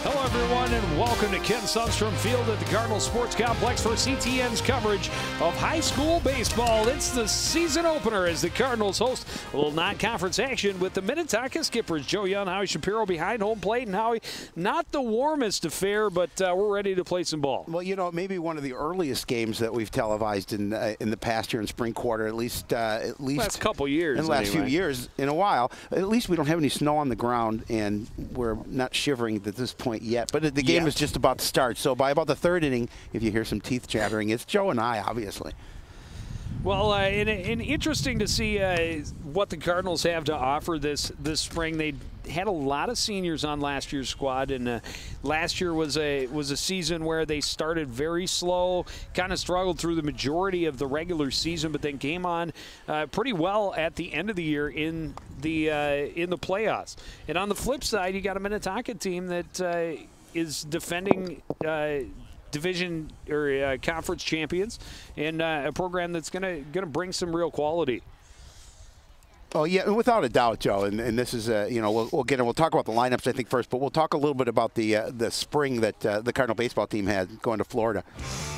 Hello, everyone, and welcome to Ken Sundstrom Field at the Cardinals Sports Complex for CTN's coverage of high school baseball. It's the season opener as the Cardinals host a little non-conference action with the Minnetonka Skippers. Joe Young, Howie Shapiro behind home plate, and Howie, not the warmest affair, but we're ready to play some ball. Well, you know, maybe one of the earliest games that we've televised in the past year in spring quarter, at least last couple years, in the last few years, in a while. At least we don't have any snow on the ground, and we're not shivering at this point yet, but the game is just about to start. So by about the third inning, if you hear some teeth chattering, it's Joe and I, obviously. Well, and interesting to see what the Cardinals have to offer this spring. They had a lot of seniors on last year's squad, and last year was a season where they started very slow, kind of struggled through the majority of the regular season, but then came on pretty well at the end of the year in the playoffs. And on the flip side, you got a Minnetonka team that is defending division or conference champions, and a program that's gonna bring some real quality. Oh yeah, without a doubt, Joe. And this is you know, we'll talk about the lineups I think first, but we'll talk a little bit about the spring that the Cardinal baseball team had going to Florida.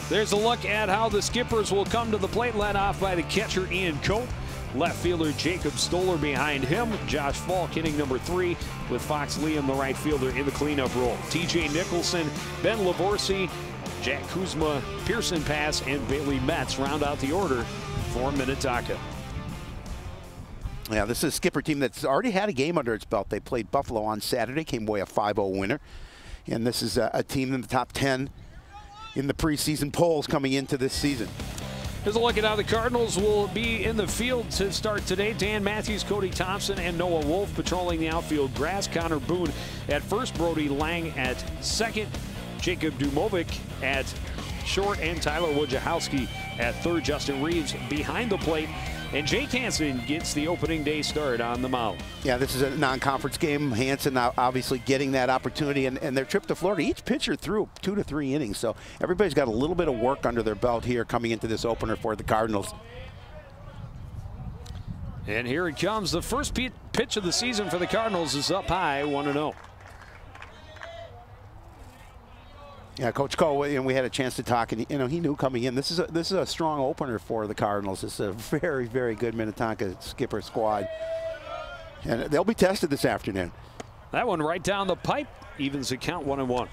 There's a look at how the Skippers will come to the plate, led off by the catcher Ian Cote. Left fielder Jacob Stoller behind him. Josh Falk hitting number 3 with Fox Leum, the right fielder, in the cleanup role. TJ Nicholson, Ben Livorsi, Jack Kuzma, Pierson Pass, and Bailey Metz round out the order for Minnetonka. Yeah, this is a Skipper team that's already had a game under its belt. They played Buffalo on Saturday, came away a 5-0 winner. And this is a team in the top 10 in the preseason polls coming into this season. Here's a look at how the Cardinals will be in the field to start today. Dan Matthews, Cody Thompson, and Noah Wolfe patrolling the outfield grass. Connor Boone at first, Brody Laing at second, Jacob Dujmovic at short, and Tyler Wojciechowski at third. Justin Reeves behind the plate, and Jake Hansen gets the opening day start on the mound. Yeah, this is a non-conference game. Hansen obviously getting that opportunity, and their trip to Florida, each pitcher threw 2 to 3 innings, so everybody's got a little bit of work under their belt here coming into this opener for the Cardinals. And here it comes. The first pitch of the season for the Cardinals is up high, 1-0. Yeah, Coach Cote, and we had a chance to talk, and you know, he knew coming in. This is a strong opener for the Cardinals. It's a very, very good Minnetonka Skipper squad, and they'll be tested this afternoon. That one right down the pipe, evens the count, 1-1.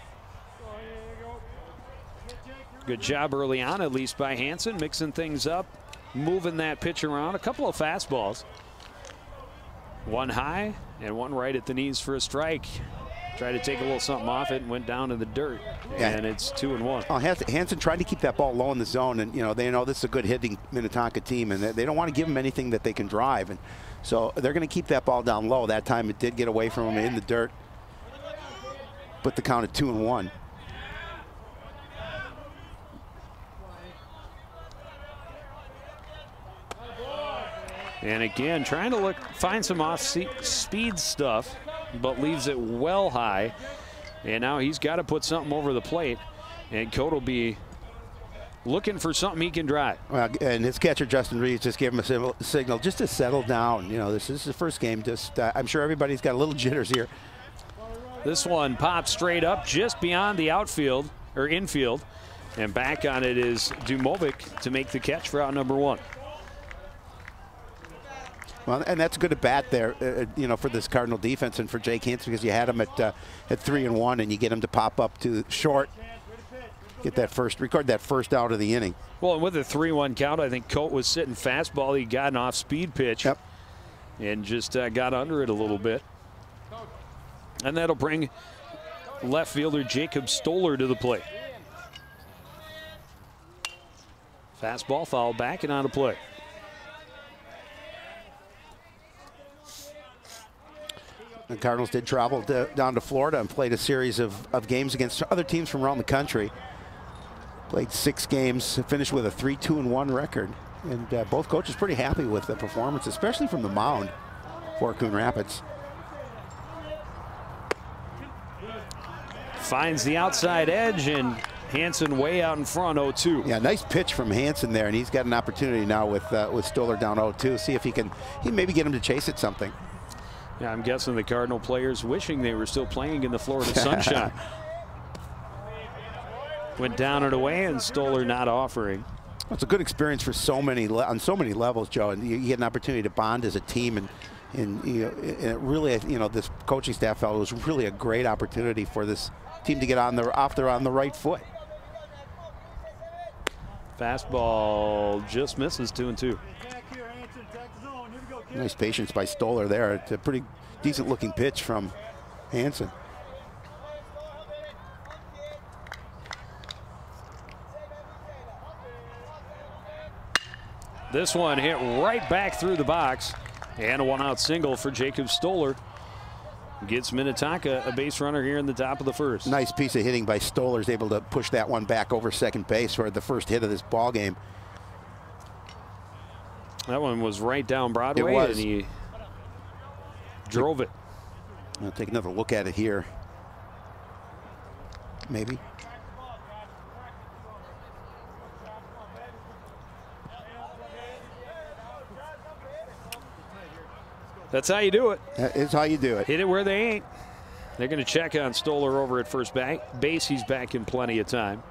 Good job early on, at least by Hansen, mixing things up, moving that pitch around. A couple of fastballs, one high and one right at the knees for a strike. Tried to take a little something off it and went down in the dirt, and it's 2-1. Oh, Hansen tried to keep that ball low in the zone, and you know, they know this is a good hitting Minnetonka team, and they don't want to give him anything that they can drive, and so they're going to keep that ball down low. That time it did get away from him in the dirt, put the count at 2-1. And again, trying to find some off-speed stuff, but leaves it well high. And now he's got to put something over the plate, and Cote will be looking for something he can drive. Well, and his catcher Justin Reeves just gave him a signal just to settle down. You know, this is the first game. Just I'm sure everybody's got a little jitters here. This one pops straight up just beyond the outfield or infield, and back on it is Dujmovic to make the catch for out number 1. Well, and that's good at bat there, you know, for this Cardinal defense and for Jake Hansen, because you had him at 3-1, and you get him to pop up to short, get that record that first out of the inning. Well, and with a 3-1 count, I think Cote was sitting fastball. He got an off-speed pitch, and just got under it a little bit, and that'll bring left fielder Jacob Stoller to the plate. Fastball foul back and on to play. The Cardinals did travel down to Florida and played a series of games against other teams from around the country. Played 6 games, finished with a 3-2-1 record. And both coaches pretty happy with the performance, especially from the mound for Coon Rapids. Finds the outside edge, and Hansen way out in front, 0-2. Yeah, nice pitch from Hansen there, and he's got an opportunity now with Stoller down 0-2. See if he maybe get him to chase it something. Yeah, I'm guessing the Cardinal players wishing they were still playing in the Florida sunshine. Went down and away, and Stoller not offering. Well, it's a good experience for on so many levels, Joe. And you get an opportunity to bond as a team, and and it really, this coaching staff felt it was really a great opportunity for this team to get on the right foot. Fastball just misses, 2-2. Nice patience by Stoller there. It's a pretty decent looking pitch from Hansen. This one hit right back through the box, and a one-out single for Jacob Stoller. Gets Minnetonka a base runner here in the top of the first. Nice piece of hitting by Stoller. Is able to push that one back over second base for the first hit of this ball game. That one was right down Broadway, and he drove it. I'll take another look at it here. Maybe. That's how you do it. That is how you do it. Hit it where they ain't. They're going to check on Stoller over at first base. He's back in plenty of time.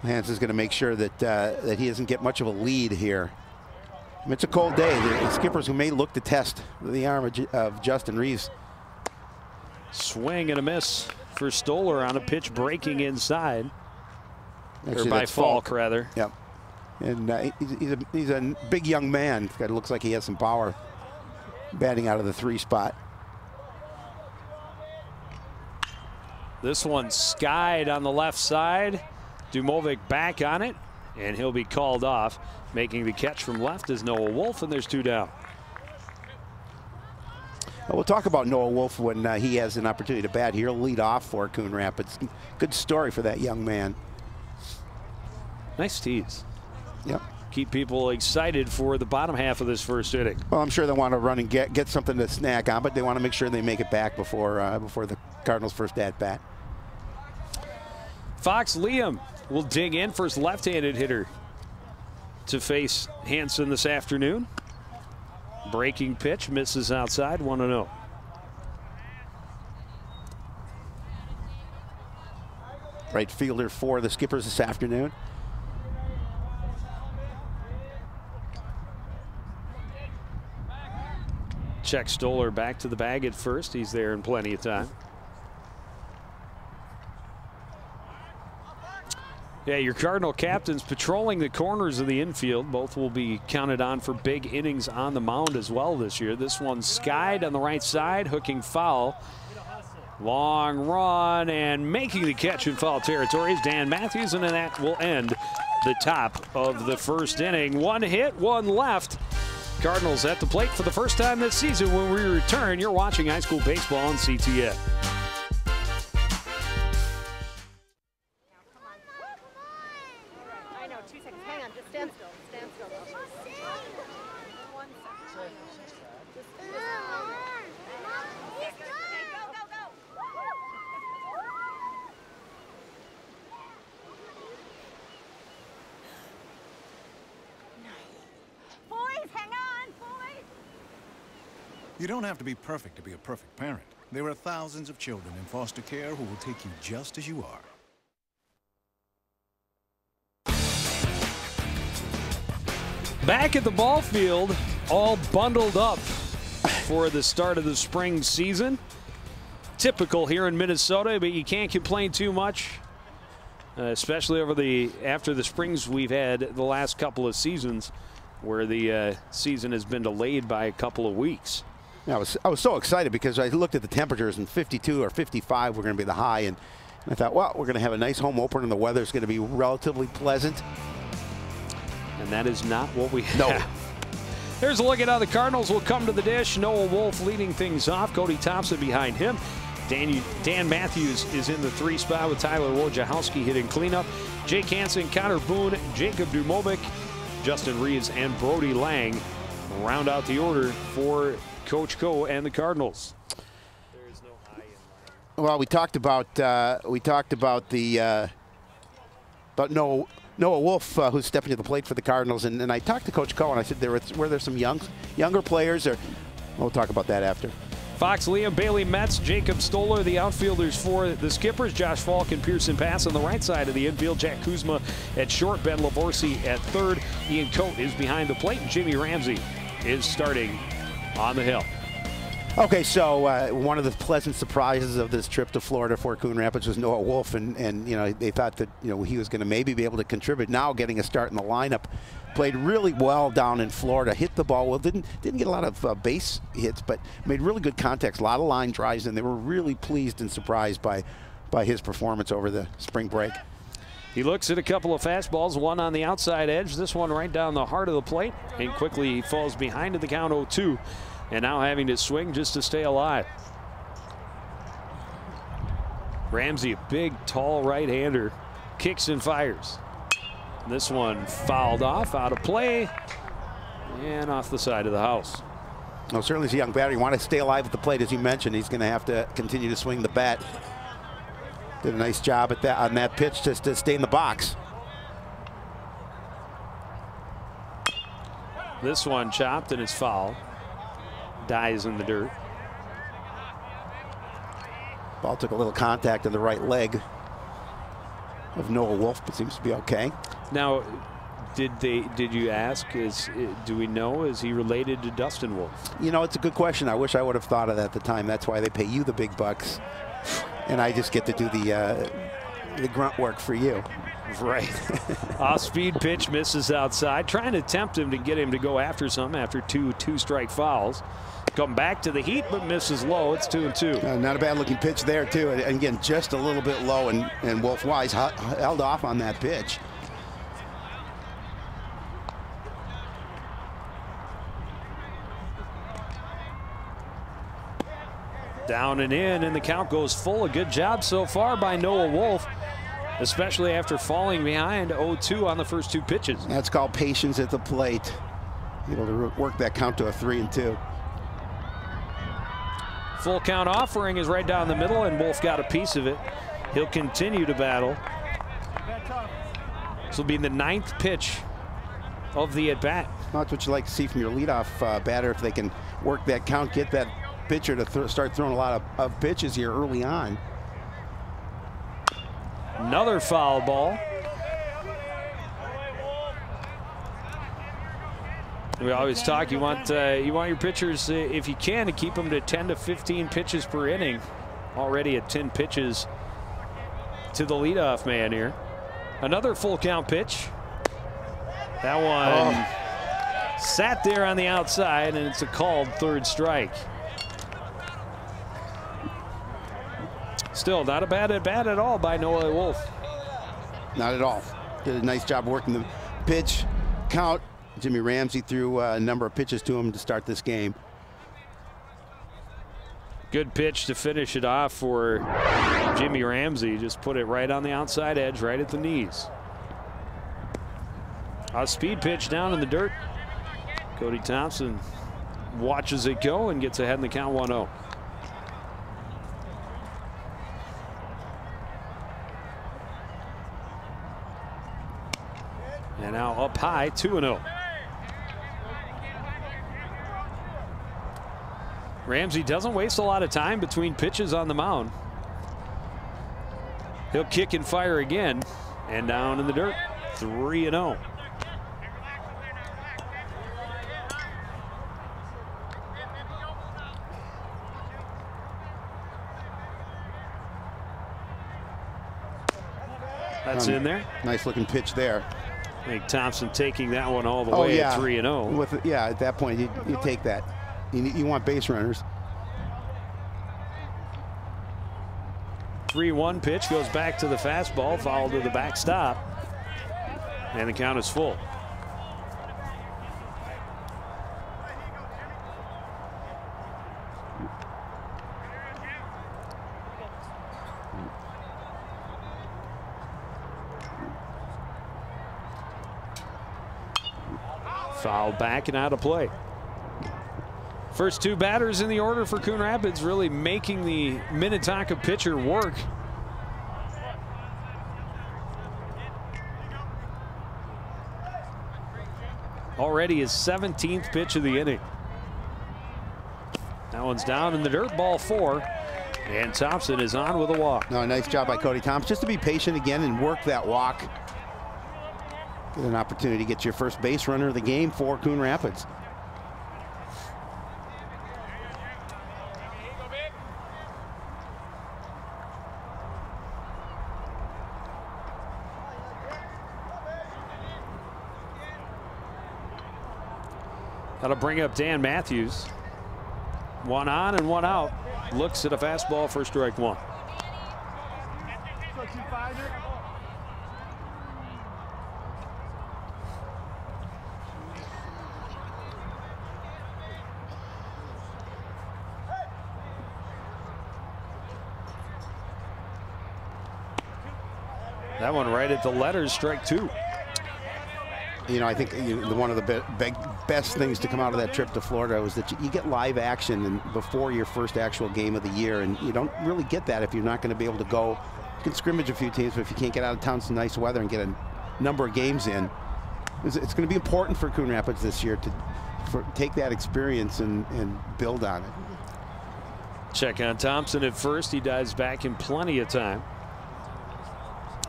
Hansen's going to make sure that that he doesn't get much of a lead here. I mean, it's a cold day. The skippers who may look to test the arm of Justin Reeves. Swing and a miss for Stoller on a pitch breaking inside. Actually, or by Falk, rather. Yep. And he's a big young man. It looks like he has some power batting out of the 3 spot. This one skied on the left side. Dujmovic back on it, and he'll be called off. Making the catch from left is Noah Wolfe, and there's 2 down. Well, we'll talk about Noah Wolfe when he has an opportunity to bat here. He'll lead off for Coon Rapids. Good story for that young man. Nice tease. Yep. Keep people excited for the bottom half of this first inning. Well, I'm sure they want to run and get something to snack on, but they want to make sure they make it back before the Cardinals' first at bat. Fox Leum will dig in for his left-handed hitter to face Hansen this afternoon. Breaking pitch misses outside, 1-0. Right fielder for the Skippers this afternoon. Check Stoller back to the bag at first. He's there in plenty of time. Yeah, your Cardinal captains patrolling the corners of the infield. Both will be counted on for big innings on the mound as well this year. This one skied on the right side, hooking foul. Long run and making the catch in foul territory is Dan Matthews, and that will end the top of the first inning. 1 hit, 1 left. Cardinals at the plate for the first time this season. When we return, you're watching high school baseball on CTN. You don't have to be perfect to be a perfect parent. There are thousands of children in foster care who will take you just as you are. Back at the ball field, all bundled up for the start of the spring season. Typical here in Minnesota, but you can't complain too much, especially after the springs we've had the last couple of seasons, where the season has been delayed by a couple of weeks. I was so excited because I looked at the temperatures, and 52 or 55 were going to be the high, and I thought, well, we're going to have a nice home opener, and the weather's going to be relatively pleasant. And that is not what we have. No. Here's a look at how the Cardinals will come to the dish. Noah Wolfe leading things off. Cody Thompson behind him. Dan Matthews is in the 3 spot with Tyler Wojciechowski hitting cleanup. Jake Hansen, Connor Boone, Jacob Dujmovic, Justin Reeves, and Brody Laing round out the order for Coach Cote and the Cardinals. There is no high in line. Well, we talked about Noah Wolfe, who's stepping to the plate for the Cardinals, and I talked to Coach Cote, and I said were there some younger players, or we'll talk about that after. Fox, Lium, Bailey, Metz, Jacob Stoller, the outfielders for the Skippers. Josh Falk and Pierson Pass on the right side of the infield. Jack Kuzma at short. Ben Livorsi at third. Ian Cote is behind the plate. And Jimmy Ramsey is starting on the hill. Okay, so one of the pleasant surprises of this trip to Florida for Coon Rapids was Noah Wolfe, and you know, they thought that, you know, he was going to maybe be able to contribute. Now getting a start in the lineup, played really well down in Florida, hit the ball well, didn't get a lot of base hits, but made really good contacts, a lot of line drives, and they were really pleased and surprised by his performance over the spring break. He looks at a couple of fastballs, one on the outside edge, this one right down the heart of the plate, and quickly falls behind to the count 0-2. And now having to swing just to stay alive. Ramsey, a big, tall right-hander, kicks and fires. This one fouled off, out of play, and off the side of the house. Well, certainly as a young batter, you want to stay alive at the plate, as you mentioned. He's going to have to continue to swing the bat. Did a nice job at that on that pitch just to stay in the box. This one chopped and it's foul. Dies in the dirt. Ball took a little contact in the right leg of Noah Wolfe, but seems to be okay. Now, did you ask? Do we know? Is he related to Dustin Wolfe? You know, it's a good question. I wish I would have thought of that at the time. That's why they pay you the big bucks, and I just get to do the grunt work for you. Right. Off-speed pitch misses outside. Trying to tempt him to get him to go after some after two-strike fouls. Come back to the heat, but misses low. It's 2-2. Not a bad-looking pitch there, too. And again, just a little bit low, and Wolfe Wise held off on that pitch. Down and in, and the count goes full. A good job so far by Noah Wolfe, especially after falling behind 0-2 on the first two pitches. That's called patience at the plate. Able to work that count to a 3-2. Full count offering is right down the middle, and Wolfe got a piece of it. He'll continue to battle. This will be the 9th pitch of the at-bat. That's what you like to see from your leadoff batter, if they can work that count, get that pitcher to start throwing a lot of pitches here early on. Another foul ball. We always talk, you want your pitchers, if you can, to keep them to 10 to 15 pitches per inning. Already at 10 pitches to the leadoff man here. Another full count pitch. That one sat there on the outside, and it's a called third strike. Still not a bad at bat at all by Noah Wolfe. Not at all. Did a nice job working the pitch count. Jimmy Ramsey threw a number of pitches to him to start this game. Good pitch to finish it off for Jimmy Ramsey. Just put it right on the outside edge, right at the knees. A speed pitch down in the dirt. Cody Thompson watches it go and gets ahead in the count 1-0. And now up high, 2-0. Ramsey doesn't waste a lot of time between pitches on the mound. He'll kick and fire again, and down in the dirt, 3-0. That's in there. Nice looking pitch there. I think Thompson taking that one all the way at 3-0. Yeah, at that point, you take that. You want base runners. 3-1 pitch goes back to the fastball, fouled to the backstop, and the count is full. Foul back and out of play. First two batters in the order for Coon Rapids, really making the Minnetonka pitcher work. Already his 17th pitch of the inning. That That one's down in the dirt, ball 4. And Thompson is on with a walk. No, nice job by Cody Thompson. Just to be patient again and work that walk. Get an opportunity to get your first base runner of the game for Coon Rapids. That'll bring up Dan Matthews. 1 on and 1 out. Looks at a fastball for strike 1. That one right at the letters, strike 2. You know, I think one of the best things to come out of that trip to Florida was that you get live action before your first actual game of the year, and you don't really get that if you're not going to be able to go. You can scrimmage a few teams, but if you can't get out of town some nice weather and get a number of games in, it's going to be important for Coon Rapids this year to take that experience and build on it. Check on Thompson at first. He dives back in plenty of time.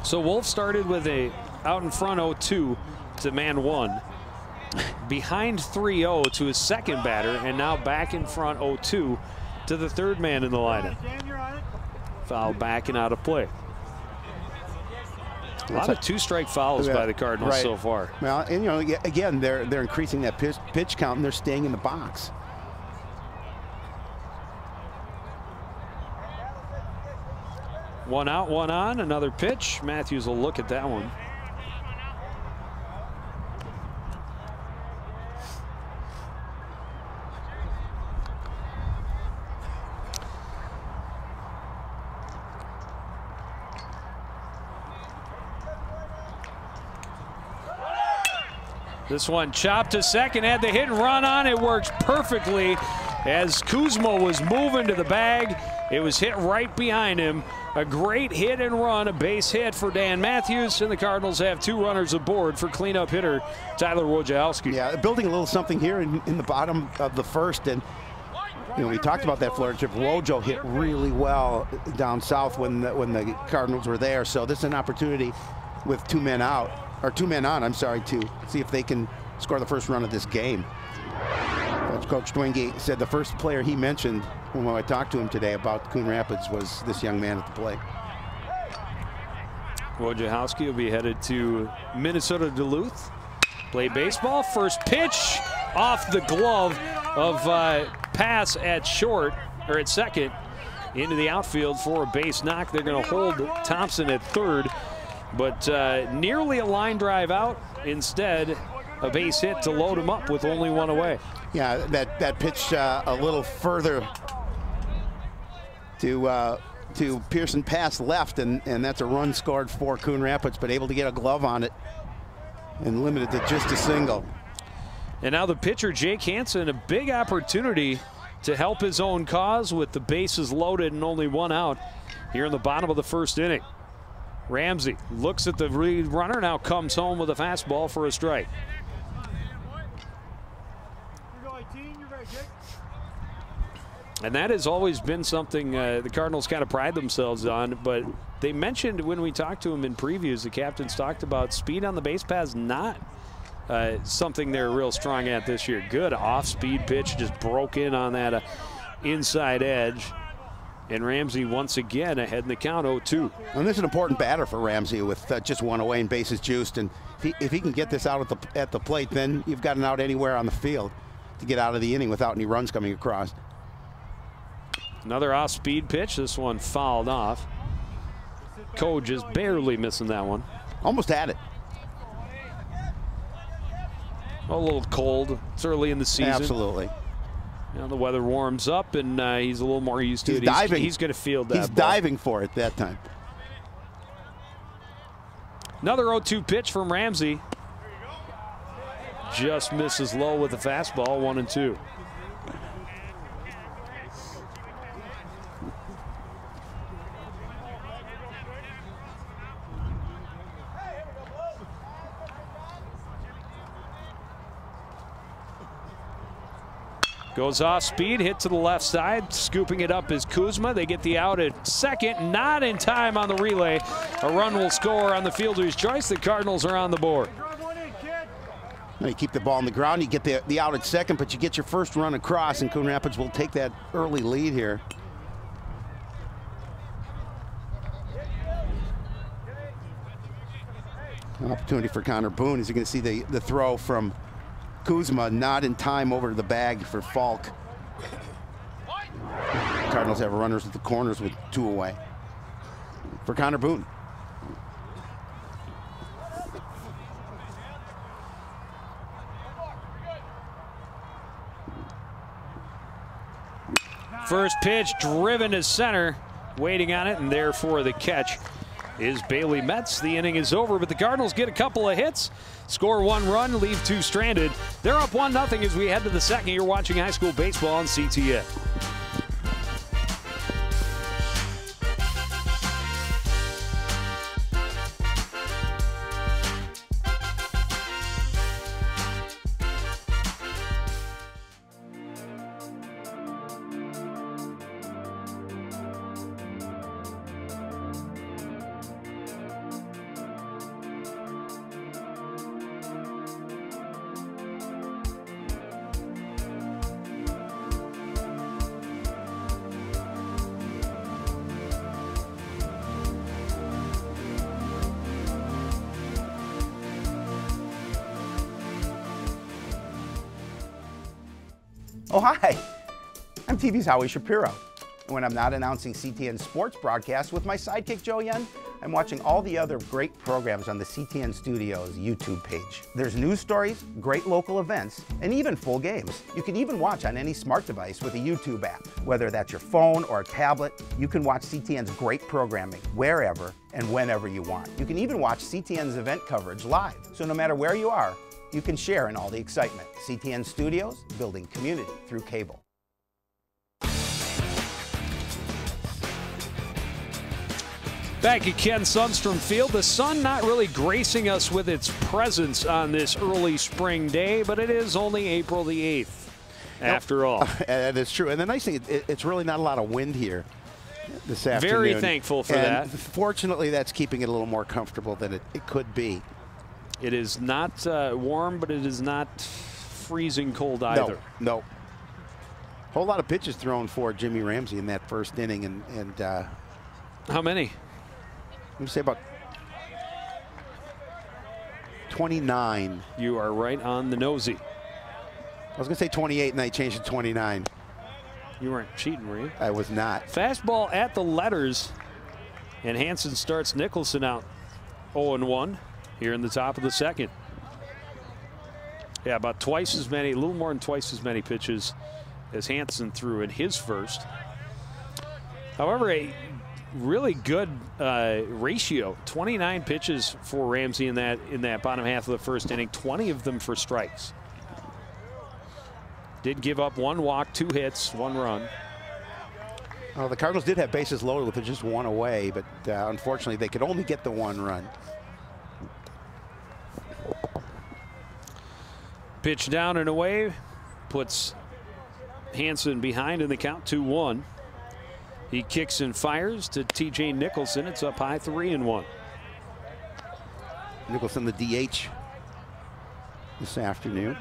So Wolfe started with a out in front 0-2 to man 1, behind 3-0 to his second batter, and now back in front 0-2 to the third man in the lineup. Foul back and out of play. A lot of 2-strike fouls by the Cardinals so far. Well, and you know, again, they're increasing that pitch count and they're staying in the box. One out, 1 on, another pitch. Matthews will look at that one. This one chopped to second, had the hit and run on. It worked perfectly as Kuzma was moving to the bag. It was hit right behind him. A great hit and run, a base hit for Dan Matthews, and the Cardinals have 2 runners aboard for cleanup hitter Tyler Wojciechowski. Yeah, building a little something here in the bottom of the first, and you know, we talked about that Florida trip. Wojo hit really well down south when the Cardinals were there. So this is an opportunity with 2 men out, or 2 men on, I'm sorry, to see if they can score the first run of this game. Coach Twenge said the first player he mentioned when I talked to him today about Coon Rapids was this young man at the plate. Wojciechowski will be headed to Minnesota Duluth. Play baseball. First pitch off the glove of Pass at short, or at second, into the outfield for a base knock. They're going to hold Thompson at third, but nearly a line drive out. Instead, a base hit to load him up with only 1 away. Yeah, that pitch a little further to Pierson Pass left, and that's a run scored for Coon Rapids, but able to get a glove on it and limited to just a single. And now the pitcher, Jake Hansen, a big opportunity to help his own cause with the bases loaded and only 1 out here in the bottom of the first inning. Ramsey looks at the lead runner, now comes home with a fastball for a strike. And that has always been something the Cardinals kind of pride themselves on, but they mentioned when we talked to them in previews, the captains talked about speed on the base paths, not something they're real strong at this year. Good off-speed pitch, just broke in on that inside edge. And Ramsey once again ahead in the count, 0-2. And this is an important batter for Ramsey with just 1 away and bases juiced. And if he can get this out at the plate, then you've got an out anywhere on the field to get out of the inning without any runs coming across. Another off-speed pitch. This one fouled off. Cote just barely missing that one. Almost had it. A little cold. It's early in the season. Absolutely. You know, the weather warms up, and he's a little more used to it. Diving. He's going to field that He's ball. diving for it that time. Another 0-2 pitch from Ramsey. Just misses low with the fastball, 1-2. Goes off speed, hit to the left side. Scooping it up is Kuzma. They get the out at second. Not in time on the relay. A run will score on the fielder's choice. The Cardinals are on the board. Now you keep the ball on the ground. You get the out at second, but you get your first run across, and Coon Rapids will take that early lead here. An opportunity for Connor Boone. Is he going to see the throw from Kuzma, not in time over to the bag for Falk. Cardinals have runners at the corners with 2 away. For Connor Boone. First pitch driven to center. Waiting on it, and therefore the catch is Bailey Metz. The inning is over, but the Cardinals get a couple of hits, score 1 run, leave 2 stranded. They're up 1-0 as we head to the second. You're watching high school baseball on CTN. Oh, hi. I'm TV's Howie Shapiro. And when I'm not announcing CTN sports broadcasts with my sidekick Joe Yen, I'm watching all the other great programs on the CTN Studios YouTube page. There's news stories, great local events, and even full games. You can even watch on any smart device with a YouTube app. Whether that's your phone or a tablet, you can watch CTN's great programming wherever and whenever you want. You can even watch CTN's event coverage live. So no matter where you are, you can share in all the excitement. CTN Studios, building community through cable. Back at Ken Sundstrom Field, the sun not really gracing us with its presence on this early spring day, but it is only April the 8th, after all. And it's true. And the nice thing, it's really not a lot of wind here this afternoon. Very thankful for that. Fortunately, that's keeping it a little more comfortable than it could be. It is not warm, but it is not freezing cold either. No. Whole lot of pitches thrown for Jimmy Ramsey in that first inning. And how many? I'm going to say about 29. You are right on the nosy. I was going to say 28, and I changed it to 29. You weren't cheating, were you? I was not. Fastball at the letters, and Hansen starts Nicholson out 0-1 here in the top of the second. Yeah, about twice as many, a little more than twice as many pitches as Hansen threw in his first. However, a really good ratio, 29 pitches for Ramsey in that bottom half of the first inning, 20 of them for strikes. Did give up 1 walk, 2 hits, 1 run. Well, the Cardinals did have bases loaded with just 1 away, but unfortunately they could only get the 1 run. Pitch down and away, puts Hansen behind in the count, 2-1. He kicks and fires to TJ Nicholson. It's up high, 3-1. Nicholson, the DH this afternoon.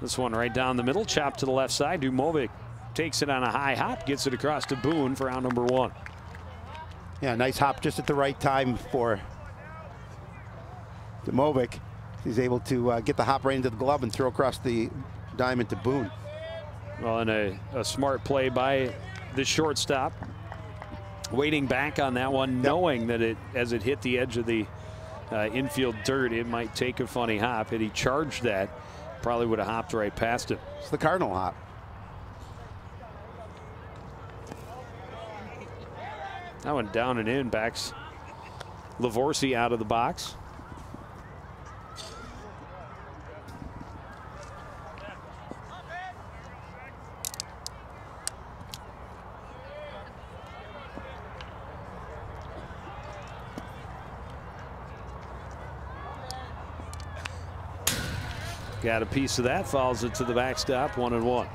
This one right down the middle, chopped to the left side. Dujmovic takes it on a high hop, gets it across to Boone for out number 1. Yeah, nice hop just at the right time for Dujmovic. He's able to get the hop right into the glove and throw across the diamond to Boone. Well, and a smart play by the shortstop. Waiting back on that one, knowing that as it hit the edge of the infield dirt, it might take a funny hop. Had he charged that, probably would have hopped right past it. It's the Cardinal hop. That one down and in, backs Livorsi out of the box. Got a piece of that, fouls it to the backstop, 1-1.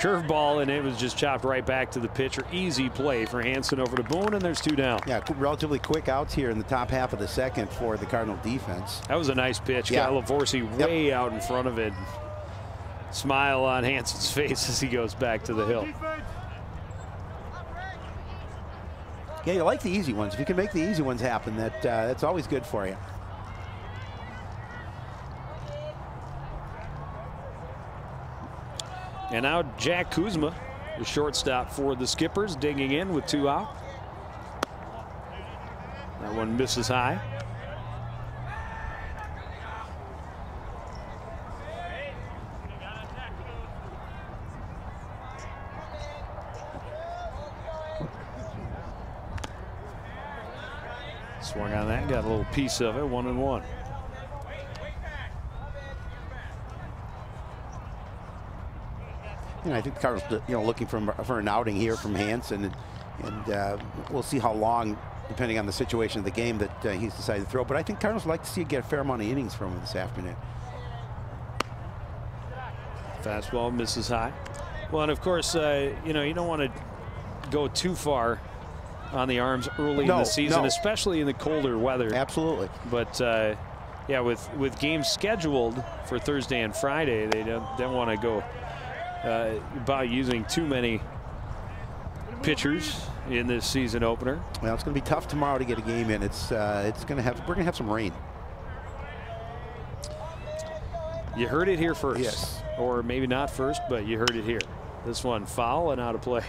Curveball, and it was just chopped right back to the pitcher. Easy play for Hansen over to Boone, and there's 2 down. Yeah, relatively quick outs here in the top half of the second for the Cardinal defense. That was a nice pitch. Yeah. Got Livorsi way out in front of it. Smile on Hansen's face as he goes back to the hill. Yeah, you like the easy ones. If you can make the easy ones happen, that's always good for you. And now Jack Kuzma, the shortstop for the Skippers, digging in with 2 out. That one misses high. Swung on that, got a little piece of it, 1-1. I think the Cardinals, looking for an outing here from Hansen, and we'll see how long, depending on the situation of the game, that he's decided to throw. But I think Cardinals would like to see get a fair amount of innings from him this afternoon. Fastball misses high. Well, and of course, you don't want to go too far on the arms early in the season, especially in the colder weather. Absolutely. But yeah, with games scheduled for Thursday and Friday, they don't want to go about using too many pitchers in this season opener. Well, it's going to be tough tomorrow to get a game in. We're going to have some rain. You heard it here first. Yes. Or maybe not first, but you heard it here. This one foul and out of play.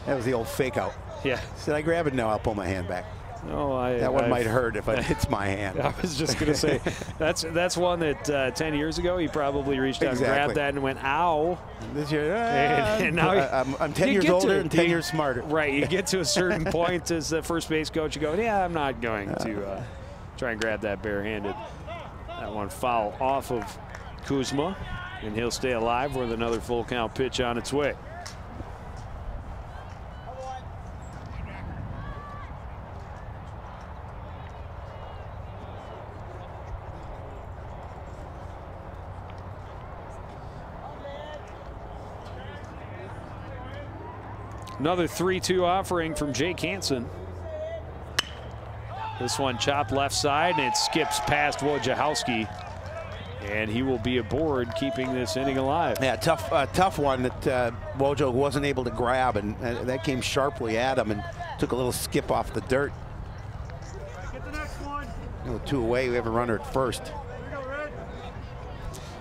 That was the old fake out. Yeah. Should I grab it? No, I'll pull my hand back. No, that one might hurt if it hits my hand. I was just going to say, that's one that 10 years ago he probably reached out and grabbed that and went, ow. This year, and now I'm 10 years older and 10 years smarter. Right, you get to a certain point as the first base coach, you go, yeah, I'm not going to try and grab that barehanded. That one foul off of Kuzma, and he'll stay alive with another full count pitch on its way. Another 3-2 offering from Jake Hansen. This one chopped left side, and it skips past Wojciechowski, and he will be aboard, keeping this inning alive. Yeah, tough one that Wojo wasn't able to grab, and that came sharply at him and took a little skip off the dirt. Get the next one. 2 away. We have a runner at first.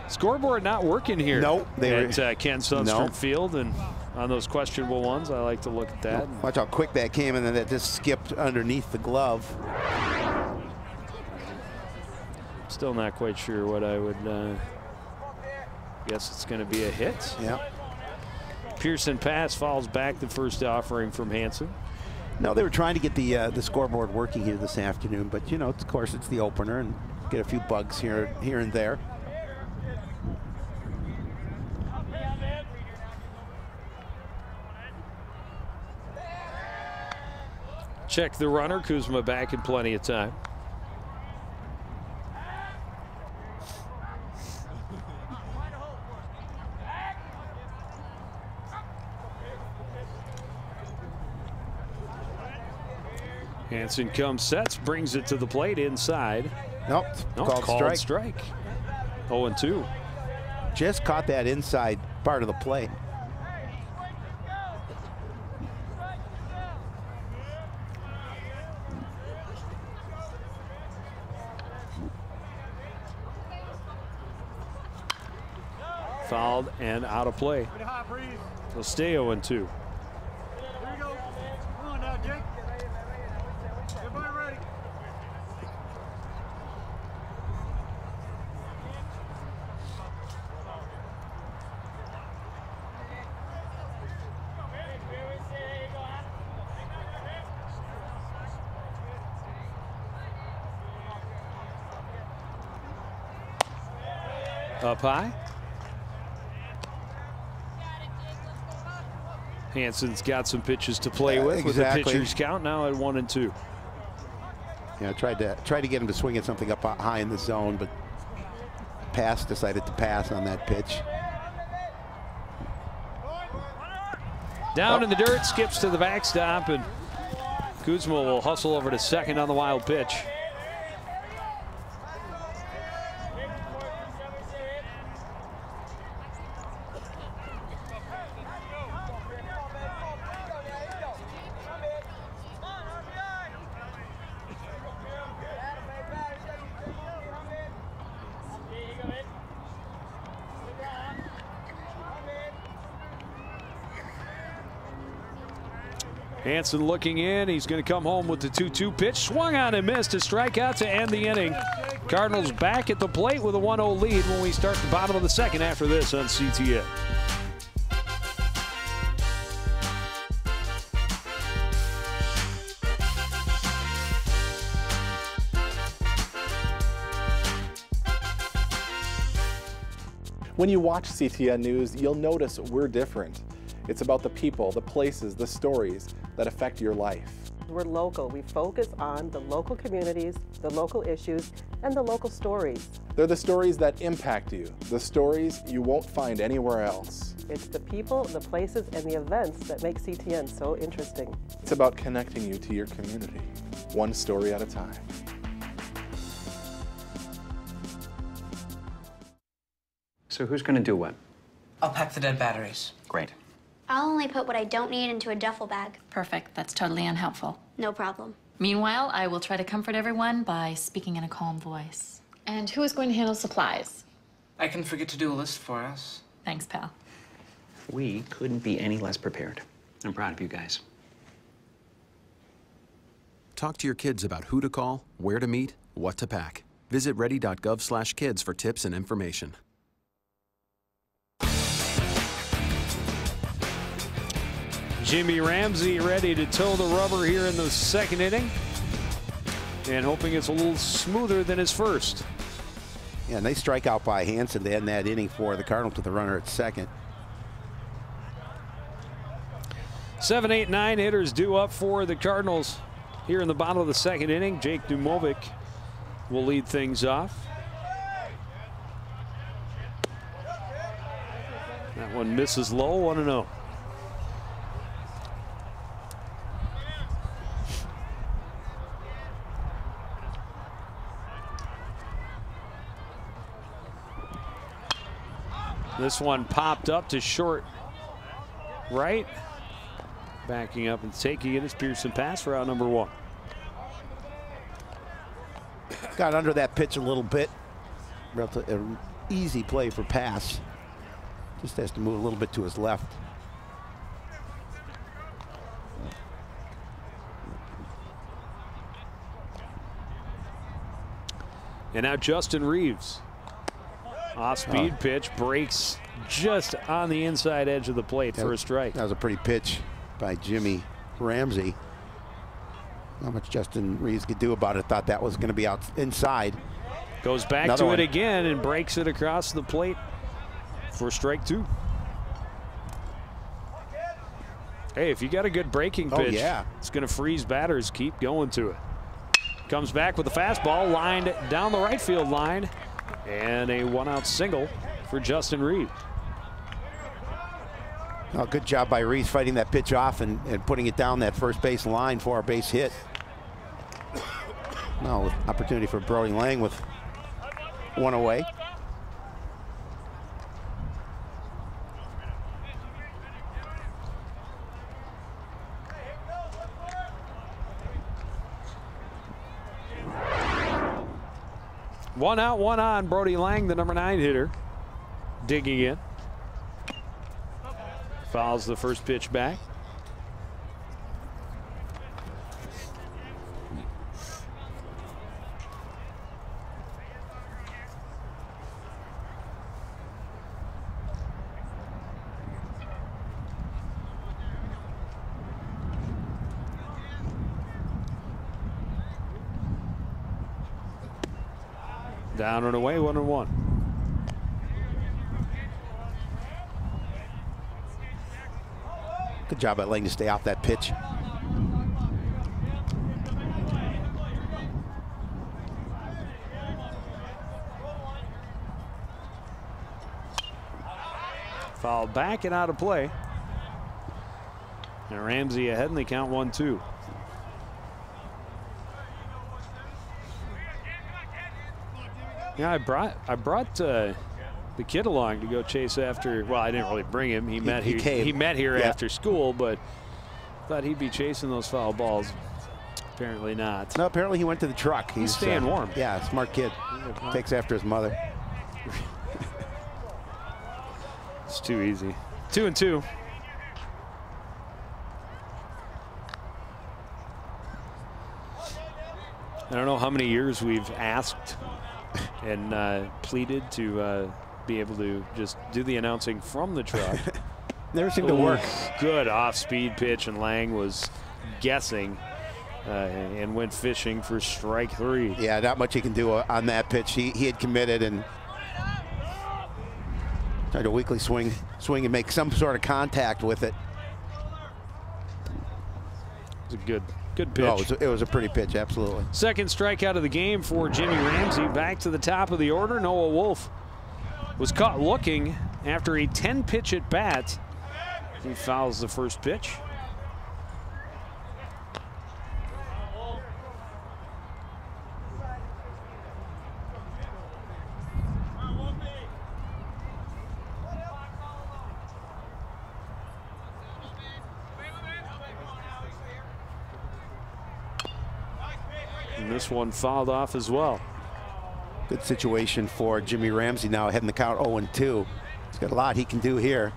Scoreboard not working here. Nope. At Ken Sundstrom Field, and on those questionable ones, I like to look at that. Watch how quick that came, and then that just skipped underneath the glove. Still not quite sure what I would guess. It's going to be a hit. Yeah. Pierson Pass falls back the first offering from Hansen. No, they were trying to get the scoreboard working here this afternoon, but of course it's the opener, and get a few bugs here and there. Check the runner. Kuzma back in plenty of time. Hansen comes, sets, brings it to the plate inside. Nope. Called strike. 0-2. Just caught that inside part of the plate. Fouled and out of play. They'll stay 0-2. Here we go. Come on now, Jake. Everybody ready? Up high. Hansen's got some pitches to play with exactly. the pitcher's count now at 1-2. Yeah, tried to get him to swing at something up high in the zone, but decided to pass on that pitch. Down in the dirt, skips to the backstop, and Kuzma will hustle over to second on the wild pitch. Hansen looking in. He's going to come home with the 2-2 pitch. Swung on and missed. A strikeout to end the inning. Cardinals back at the plate with a 1-0 lead when we start the bottom of the second after this on CTN. When you watch CTN News, you'll notice we're different. It's about the people, the places, the stories that affect your life. We're local. We focus on the local communities, the local issues, and the local stories. They're the stories that impact you, the stories you won't find anywhere else. It's the people, the places, and the events that make CTN so interesting. It's about connecting you to your community, one story at a time. So who's going to do what? I'll pack the dead batteries. Great. I'll only put what I don't need into a duffel bag. Perfect. That's totally unhelpful. No problem. Meanwhile, I will try to comfort everyone by speaking in a calm voice. And who is going to handle supplies? I can forget to do a list for us. Thanks, pal. We couldn't be any less prepared. I'm proud of you guys. Talk to your kids about who to call, where to meet, what to pack. Visit ready.gov/kids for tips and information. Jimmy Ramsey ready to toe the rubber here in the second inning, and hoping it's a little smoother than his first. Yeah, nice strikeout by Hansen to end that inning for the Cardinals with the runner at second. 7, 8, 9 hitters due up for the Cardinals here in the bottom of the second inning. Jake Dujmovic will lead things off. That one misses low, 1-0. This one popped up to short right. Backing up and taking it is Pierson Pass for out number 1. Got under that pitch a little bit. An easy play for Pass. Just has to move a little bit to his left. And now Justin Reeves. Off-speed pitch, breaks just on the inside edge of the plate for a strike. That was a pretty pitch by Jimmy Ramsey. Not much Justin Reeves could do about it. Thought that was going to be out inside. Goes back Another to one. it again and breaks it across the plate for strike 2. Hey, if you got a good breaking pitch, it's going to freeze batters. Keep going to it. Comes back with a fastball lined down the right field line. And a 1-out single for Justin Reeves. Oh, good job by Reeves fighting that pitch off and putting it down that first base line for a base hit. Now with opportunity for Brody Laing with one away. One out, one on. Brody Laing, the number 9 hitter, digging in. Fouls the first pitch back. Down and away, 1-1. Good job by Laing to stay off that pitch. Foul back and out of play. And Ramsey ahead, and they count 1-2. Yeah, I brought the kid along to go chase after. Well, I didn't really bring him. He met here after school, but thought he'd be chasing those foul balls. Apparently not. No, apparently he went to the truck. He's staying warm. Yeah, smart kid. Takes after his mother. It's too easy. 2-2. I don't know how many years we've asked and pleaded to be able to just do the announcing from the truck. Never seemed to work. Good off-speed pitch, and Laing was guessing and went fishing for strike 3. Yeah, not much he can do on that pitch. He had committed and tried to weakly swing and make some sort of contact with it. It was a good pitch. No, it was a pretty pitch, absolutely. Second strikeout of the game for Jimmy Ramsey. Back to the top of the order. Noah Wolfe was caught looking after a 10-pitch at bat. He fouls the first pitch. And this one fouled off as well. Good situation for Jimmy Ramsey now, heading the count 0-2. He's got a lot he can do here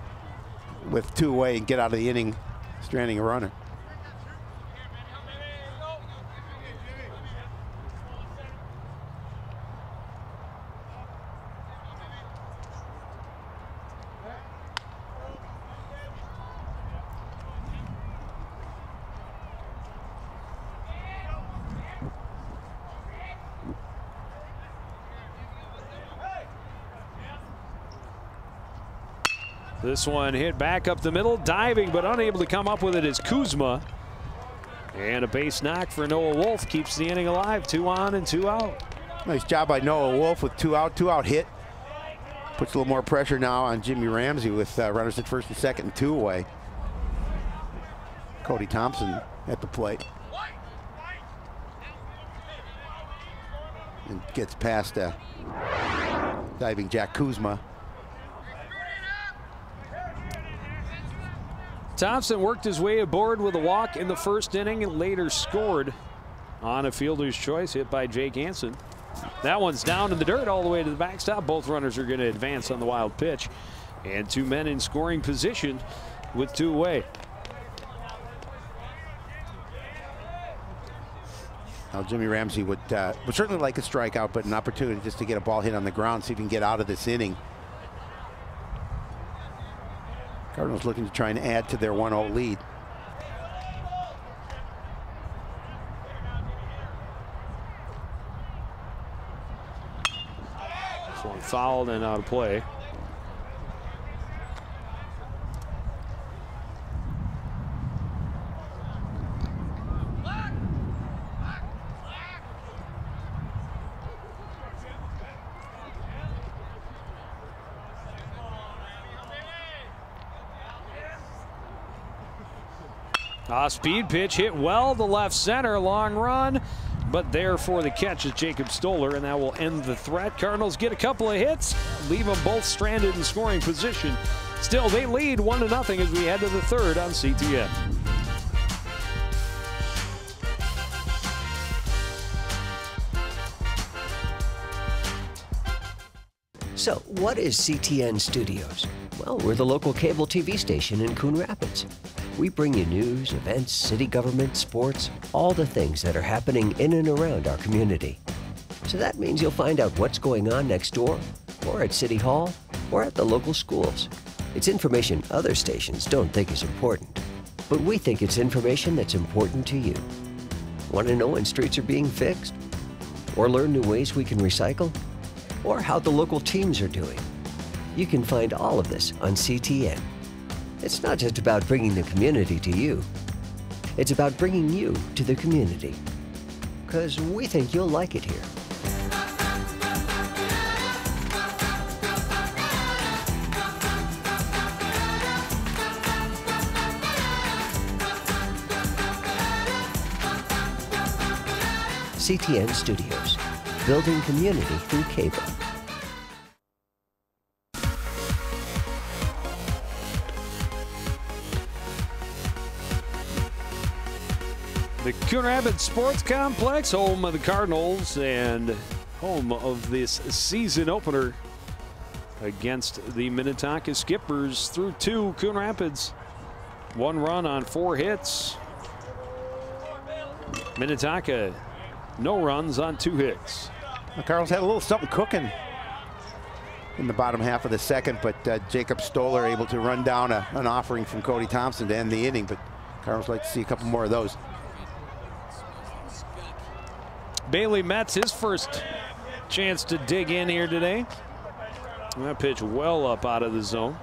with 2 away and get out of the inning, stranding a runner. This one hit back up the middle, diving but unable to come up with it is Kuzma. And a base knock for Noah Wolfe keeps the inning alive. 2 on and 2 out. Nice job by Noah Wolfe with 2 out hit. Puts a little more pressure now on Jimmy Ramsey with runners at first and second and 2 away. Cody Thompson at the plate. And gets past diving Jack Kuzma. Thompson worked his way aboard with a walk in the first inning and later scored on a fielder's choice hit by Jake Hansen. That one's down in the dirt all the way to the backstop. Both runners are going to advance on the wild pitch. And 2 men in scoring position with 2 away. Now Jimmy Ramsey would certainly like a strikeout, but an opportunity just to get a ball hit on the ground, see if he can get out of this inning. Cardinals looking to try and add to their 1-0 lead. This one fouled and out of play. Speed pitch hit well to left center, long run, but there for the catch is Jacob Stoller, and that will end the threat. Cardinals get a couple of hits, leave them both stranded in scoring position. Still, they lead 1-0 as we head to the third on CTN. So, what is CTN Studios? Well, we're the local cable TV station in Coon Rapids. We bring you news, events, city government, sports, all the things that are happening in and around our community. So that means you'll find out what's going on next door, or at City Hall, or at the local schools. It's information other stations don't think is important, but we think it's information that's important to you. Want to know when streets are being fixed? Or learn new ways we can recycle? Or how the local teams are doing? You can find all of this on CTN. It's not just about bringing the community to you. It's about bringing you to the community. Because we think you'll like it here. CTN Studios, building community through cable. The Coon Rapids Sports Complex, home of the Cardinals and home of this season opener against the Minnetonka Skippers. Through 2, Coon Rapids 1 run on 4 hits. Minnetonka no runs on 2 hits. The Cardinals had a little something cooking in the bottom half of the second, but Jacob Stoller able to run down an offering from Cody Thompson to end the inning, but Cardinals like to see a couple more of those. Bailey Metz, his first chance to dig in here today. That pitch well up out of the zone.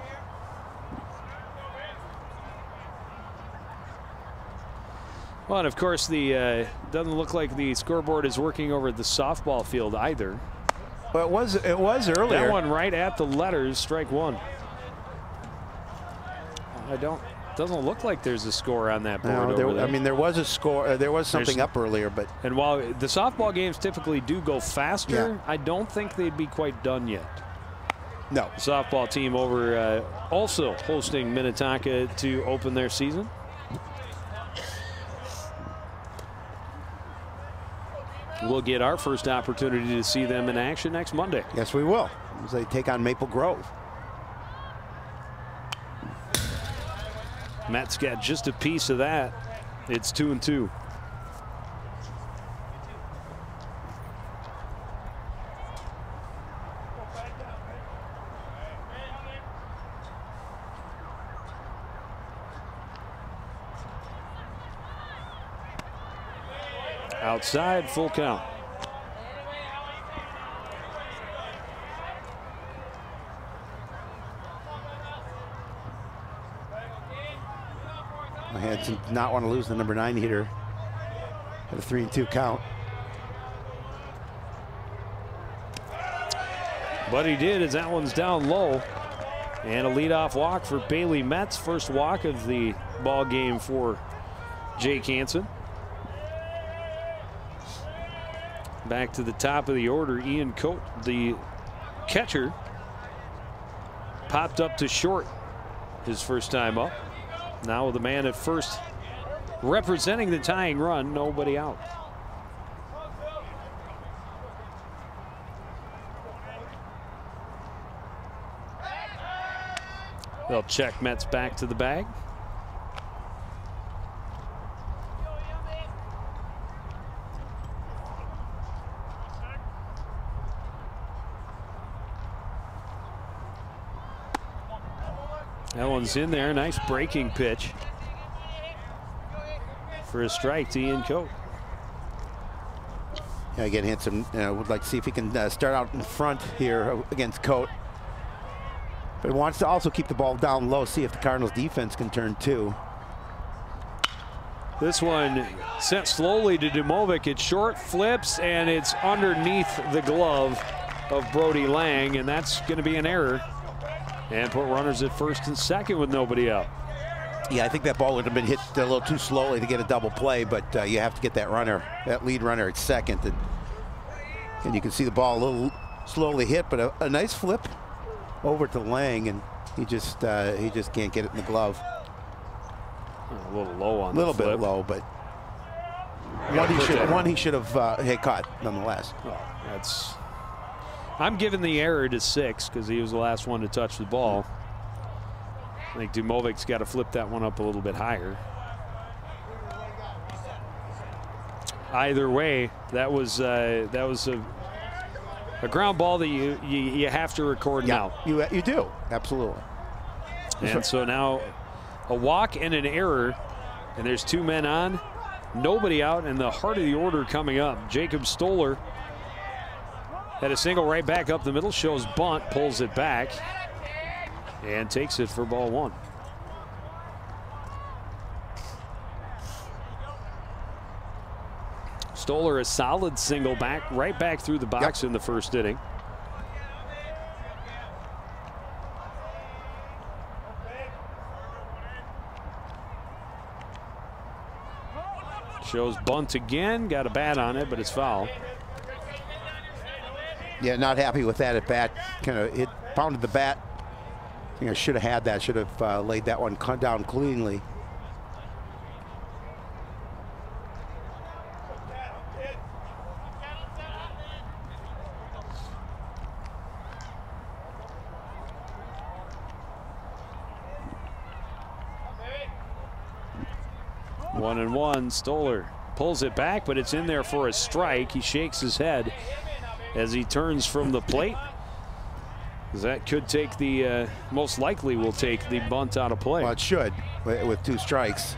Well, and of course, the doesn't look like the scoreboard is working over at the softball field either. Well, it was earlier. That one right at the letters, strike 1. Doesn't look like there's a score on that board over there. I mean, there was a score. There was something up earlier, but. And while the softball games typically do go faster, I don't think they'd be quite done yet. No. The softball team over also hosting Minnetonka to open their season. We'll get our first opportunity to see them in action next Monday. Yes, we will, as they take on Maple Grove. Matt's got just a piece of that. It's 2-2. Outside, full count. Hanson did not want to lose the number 9 hitter at a 3-2 count. But he did, as that one's down low. And a leadoff walk for Bailey Metz. First walk of the ball game for Jake Hansen. Back to the top of the order, Ian Cote, the catcher, popped up to short his first time up. Now with the man at first representing the tying run, nobody out. They'll check Metz back to the bag. That one's in there. Nice breaking pitch for a strike to Ian Cote. Yeah, again, Hanson would like to see if he can start out in front here against Cote. But wants to also keep the ball down low, see if the Cardinals defense can turn 2. This one sent slowly to Dujmovic. It's short, flips, and it's underneath the glove of Brody Laing, and that's going to be an error. And put runners at first and second with nobody out. Yeah, I think that ball would have been hit a little too slowly to get a double play, but you have to get that runner, that lead runner at second. And you can see the ball a little slowly hit, but a nice flip over to Laing, and he just can't get it in the glove. A little low on the flip. A bit low, but one he should have hit caught nonetheless. Well, I'm giving the error to 6 because he was the last one to touch the ball. I think Dujmovic's got to flip that one up a little bit higher. Either way, that was a ground ball that you have to record now. You do, absolutely. And so now a walk and an error, and there's 2 men on, nobody out, and the heart of the order coming up. Jacob Stoller had a single right back up the middle, shows bunt, pulls it back, and takes it for ball 1. Stoller a solid single right back through the box in the first inning. Shows bunt again, got a bat on it, but it's foul. Yeah, not happy with that at bat. Kind of it pounded the bat. I think I should have had that. Should have laid that one down cleanly. One and one. Stoller pulls it back, but it's in there for a strike. He shakes his head as he turns from the plate. That could take the, most likely will take the bunt out of play. Well, it should with 2 strikes.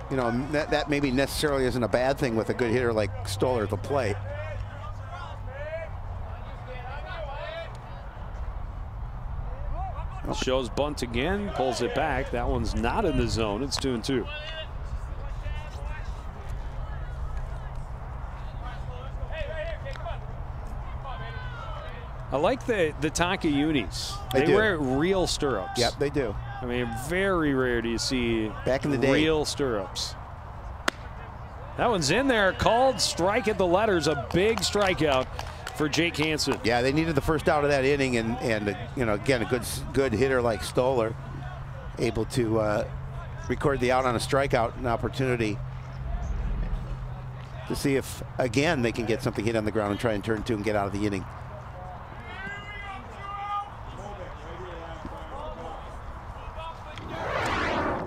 You know, that maybe necessarily isn't a bad thing with a good hitter like Stoller at the plate. Shows bunt again, pulls it back. That one's not in the zone. It's 2-2. I like the Tonka unis. They wear real stirrups. Yep, they do. I mean, very rare do you see back in the day real stirrups. That one's in there, called strike at the letters, a big strikeout for Jake Hansen. Yeah, they needed the first out of that inning, and you know, again, a good hitter like Stoller, able to record the out on a strikeout, an opportunity to see if again they can get something hit on the ground and try and turn 2 and get out of the inning.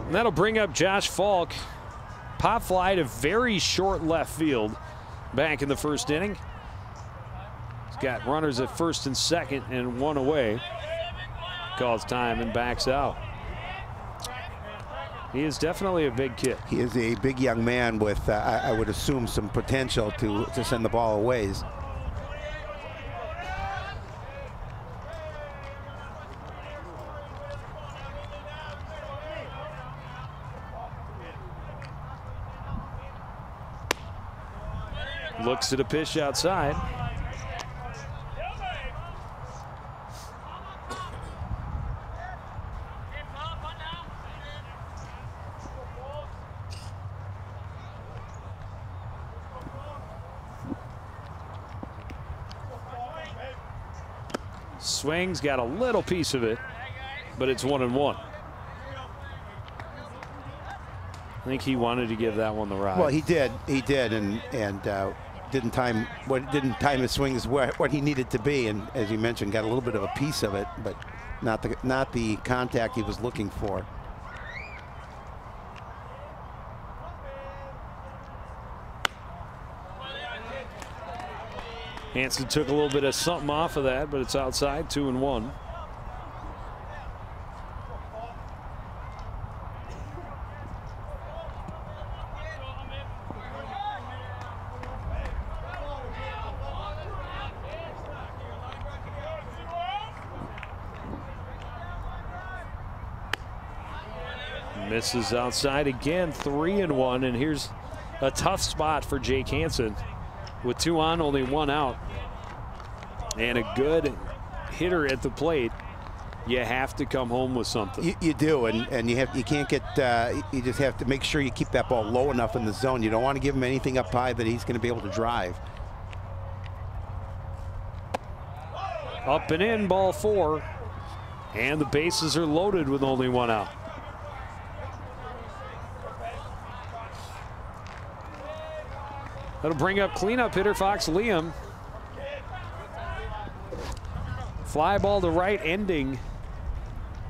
And that'll bring up Josh Falk. Pop fly to very short left field back in the first inning. He's got runners at first and second and 1 away. Calls time and backs out. He is definitely a big kid. He is a big young man with, I would assume, some potential to send the ball a ways. Looks at a pitch outside. Swings, got a little piece of it, but it's 1-1. I think he wanted to give that one the ride. Well, he did, and didn't time his swings what he needed to be, and as you mentioned, got a little bit of a piece of it, but not the contact he was looking for. Hansen took a little bit of something off of that, but it's outside, 2-1. Misses outside again, 3-1, and here's a tough spot for Jake Hansen. With 2 on, only 1 out, and a good hitter at the plate, you have to come home with something. You do, and you can't get. You just have to make sure you keep that ball low enough in the zone. You don't want to give him anything up high that he's going to be able to drive. Up and in, ball 4, and the bases are loaded with only 1 out. That'll bring up cleanup hitter Fox Leum. Fly ball to right, ending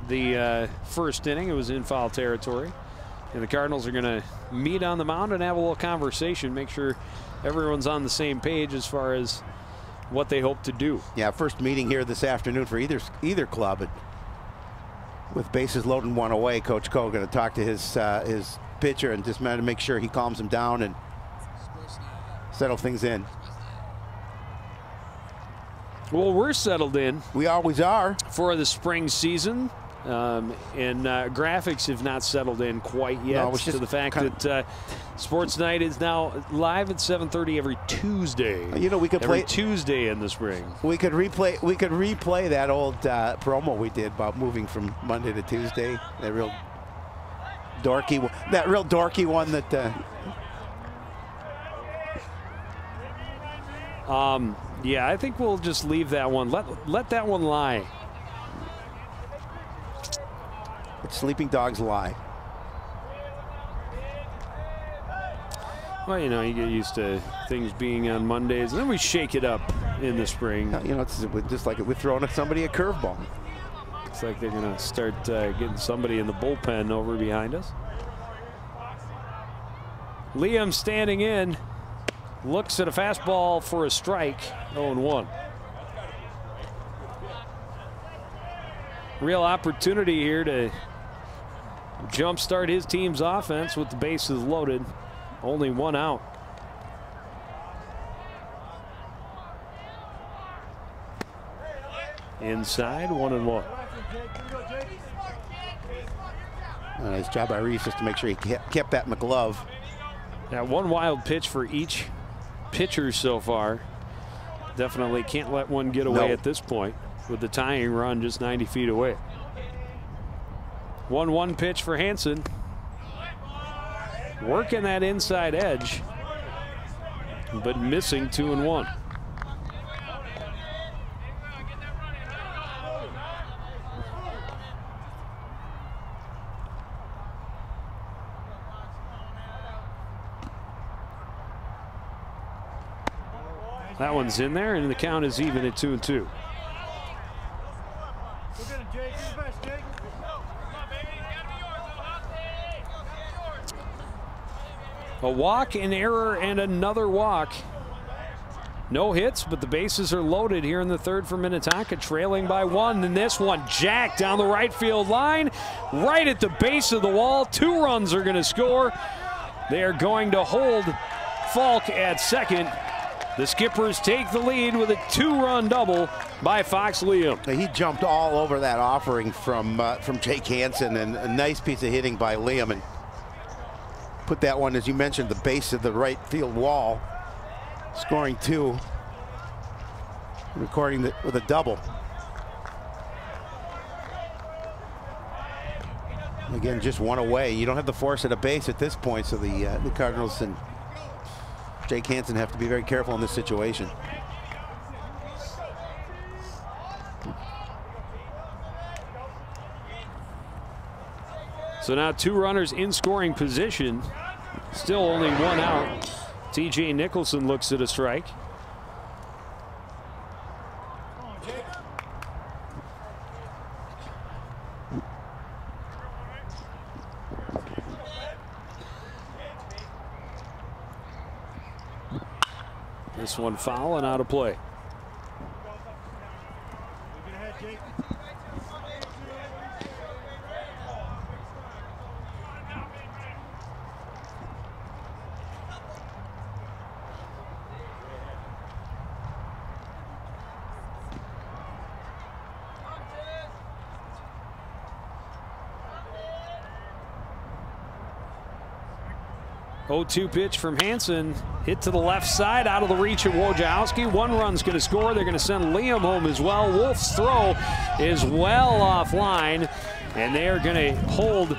the first inning. It was in foul territory. And the Cardinals are going to meet on the mound and have a little conversation, make sure everyone's on the same page as far as what they hope to do. Yeah, first meeting here this afternoon for either club. With bases loaded and 1 away, Coach Cote going to talk to his pitcher and just to make sure he calms him down and settle things in. Well, we're settled in. We always are. For the spring season. And graphics have not settled in quite yet to the fact that Sports Night is now live at 7:30 every Tuesday. You know, we could every play Tuesday in the spring. We could replay that old promo we did about moving from Monday to Tuesday. That real dorky one that. Yeah, I think we'll just leave that one. Let that one lie. But sleeping dogs lie. Well, you know, you get used to things being on Mondays, and then we shake it up in the spring. You know, it's just like we're throwing somebody a curveball. Looks like they're going to start getting somebody in the bullpen over behind us. Leum standing in, looks at a fastball for a strike, 0-1. Real opportunity here to jumpstart his team's offense with the bases loaded. Only one out. Inside, 1-1. Nice job by Reeves just to make sure he kept that in the glove. Now, one wild pitch for each pitcher so far. Definitely can't let one get away at this point with the tying run just 90 feet away. 1-1 pitch for Hansen. Working that inside edge, but missing 2-1. That one's in there, and the count is even at 2-2. A walk, an error, and another walk. No hits, but the bases are loaded here in the third for Minnetonka, trailing by 1. And this one jacked down the right field line, right at the base of the wall. 2 runs are going to score. They are going to hold Falk at second. The Skippers take the lead with a 2-run double by Fox Leum. He jumped all over that offering from Jake Hansen, and a nice piece of hitting by Leum, and put that one, as you mentioned, the base of the right field wall, scoring 2, recording with a double. Again, just one away. You don't have the force at a base at this point, so the Cardinals and Jake Hansen have to be very careful in this situation. So now 2 runners in scoring position. Still only 1 out. TJ Nicholson looks at a strike. This one foul and out of play. 0-2 pitch from Hansen. Hit to the left side, out of the reach of Wojciechowski. 1 run's going to score. They're going to send Lium home as well. Wolfe's throw is well offline, and they are going to hold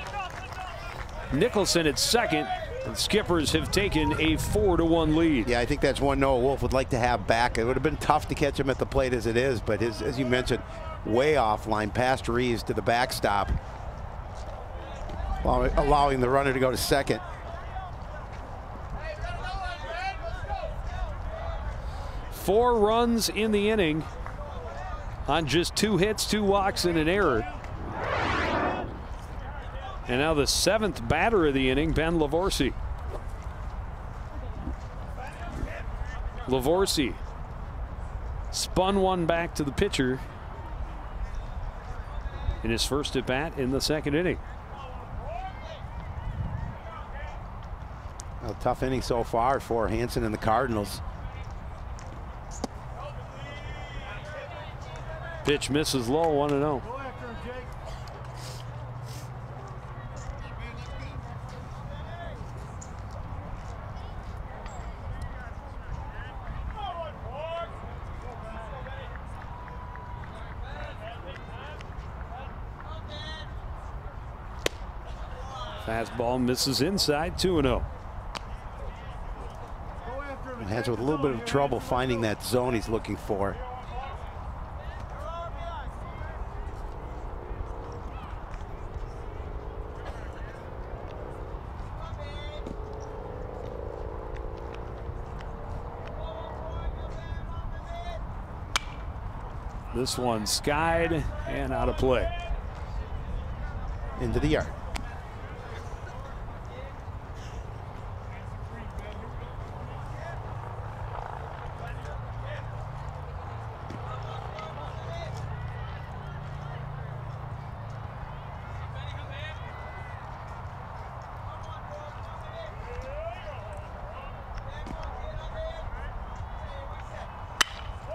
Nicholson at second. The Skippers have taken a 4-1 lead. Yeah, I think that's one Noah Wolfe would like to have back. It would have been tough to catch him at the plate as it is, but as you mentioned, way offline, past Reeves to the backstop, allowing the runner to go to second. Four runs in the inning on just 2 hits, 2 walks, and an error. And now the 7th batter of the inning, Ben Livorsi. Livorsi spun one back to the pitcher in his first at bat in the 2nd inning. A tough inning so far for Hansen and the Cardinals. Pitch misses low, 1-0. Fastball misses inside, 2-0. Has with a little bit of trouble finding that zone he's looking for. This one skied and out of play. Into the yard.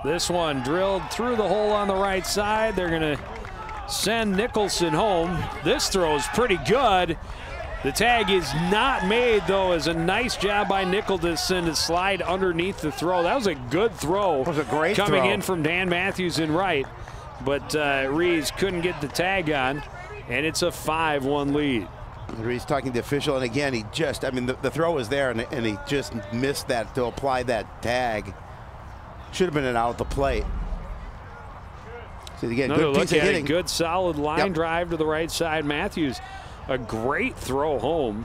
This one drilled through the hole on the right side. They're going to send Nicholson home. This throw is pretty good. The tag is not made, though, as a nice job by Nicholson to slide underneath the throw. That was a good throw. That was a great coming throw. in from Dan Matthews in right. But Reeves couldn't get the tag on, and it's a 5-1 lead. Reeves talking to the official, and again, he just, I mean, the throw was there, and he just missed that to apply that tag. Should have been an out at the plate. So again, good piece of hitting. Good solid line drive to the right side. Matthews, a great throw home.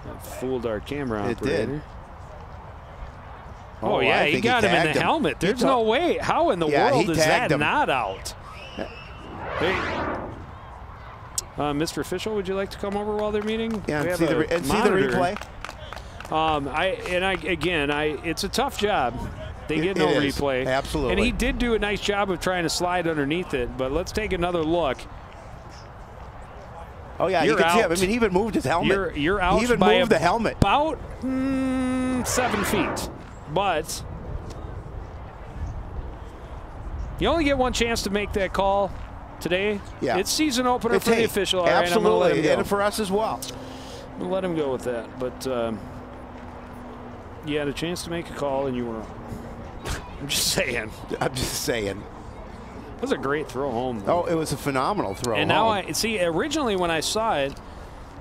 That fooled our camera operator. It did. Oh yeah, he got him in the helmet. There's no way. How in the world is that not out? Hey, Mr. Official, would you like to come over while they're meeting? Yeah, and see the replay. It's a tough job. They get no replay. Absolutely. And he did do a nice job of trying to slide underneath it, but let's take another look. Oh, yeah, you can see him. I mean, he even moved his helmet. You're out. He even by moved the helmet. About 7 feet. But you only get one chance to make that call today. Yeah. It's season opener for the official. All right, absolutely. I'm gonna let him go. And for us as well. I'm going to let him go with that. But you had a chance to make a call, and you were wrong. I'm just saying. I'm just saying. It was a great throw home, though. Oh, it was a phenomenal throw and now I see, originally when I saw it,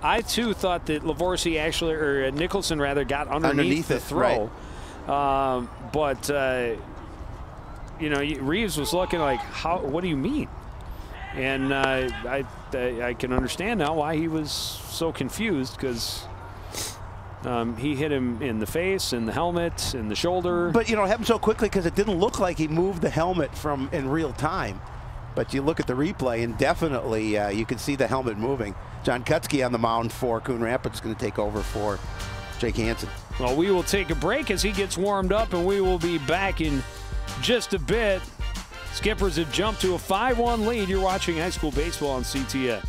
I too thought that Livorsi actually, or Nicholson rather, got underneath the throw. Right. You know, Reeves was looking like, "How? What do you mean?" And I can understand now why he was so confused, because he hit him in the face, in the helmet, in the shoulder. But, you know, it happened so quickly because it didn't look like he moved the helmet in real time. But you look at the replay, and definitely you can see the helmet moving. John Kutzke on the mound for Coon Rapids, going to take over for Jake Hansen. Well, we will take a break as he gets warmed up, and we will be back in just a bit. Skippers have jumped to a 5-1 lead. You're watching high school baseball on CTN.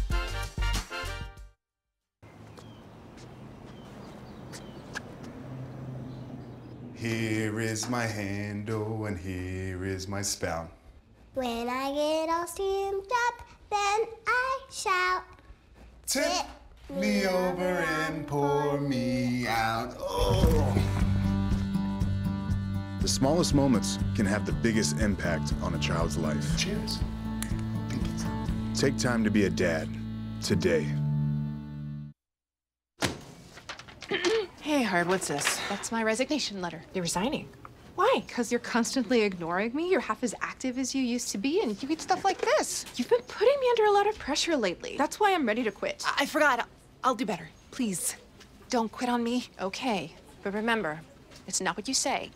Here is my handle and here is my spout. When I get all steamed up, then I shout. Tip me over and pour me out. Oh. The smallest moments can have the biggest impact on a child's life. Cheers. Take time to be a dad today. Hey, Hard, what's this? That's my resignation letter. You're resigning. Why? Because you're constantly ignoring me. You're half as active as you used to be, and you get stuff like this. You've been putting me under a lot of pressure lately. That's why I'm ready to quit. I forgot. I'll do better. Please, Don't quit on me. Okay. But remember, it's not what you say.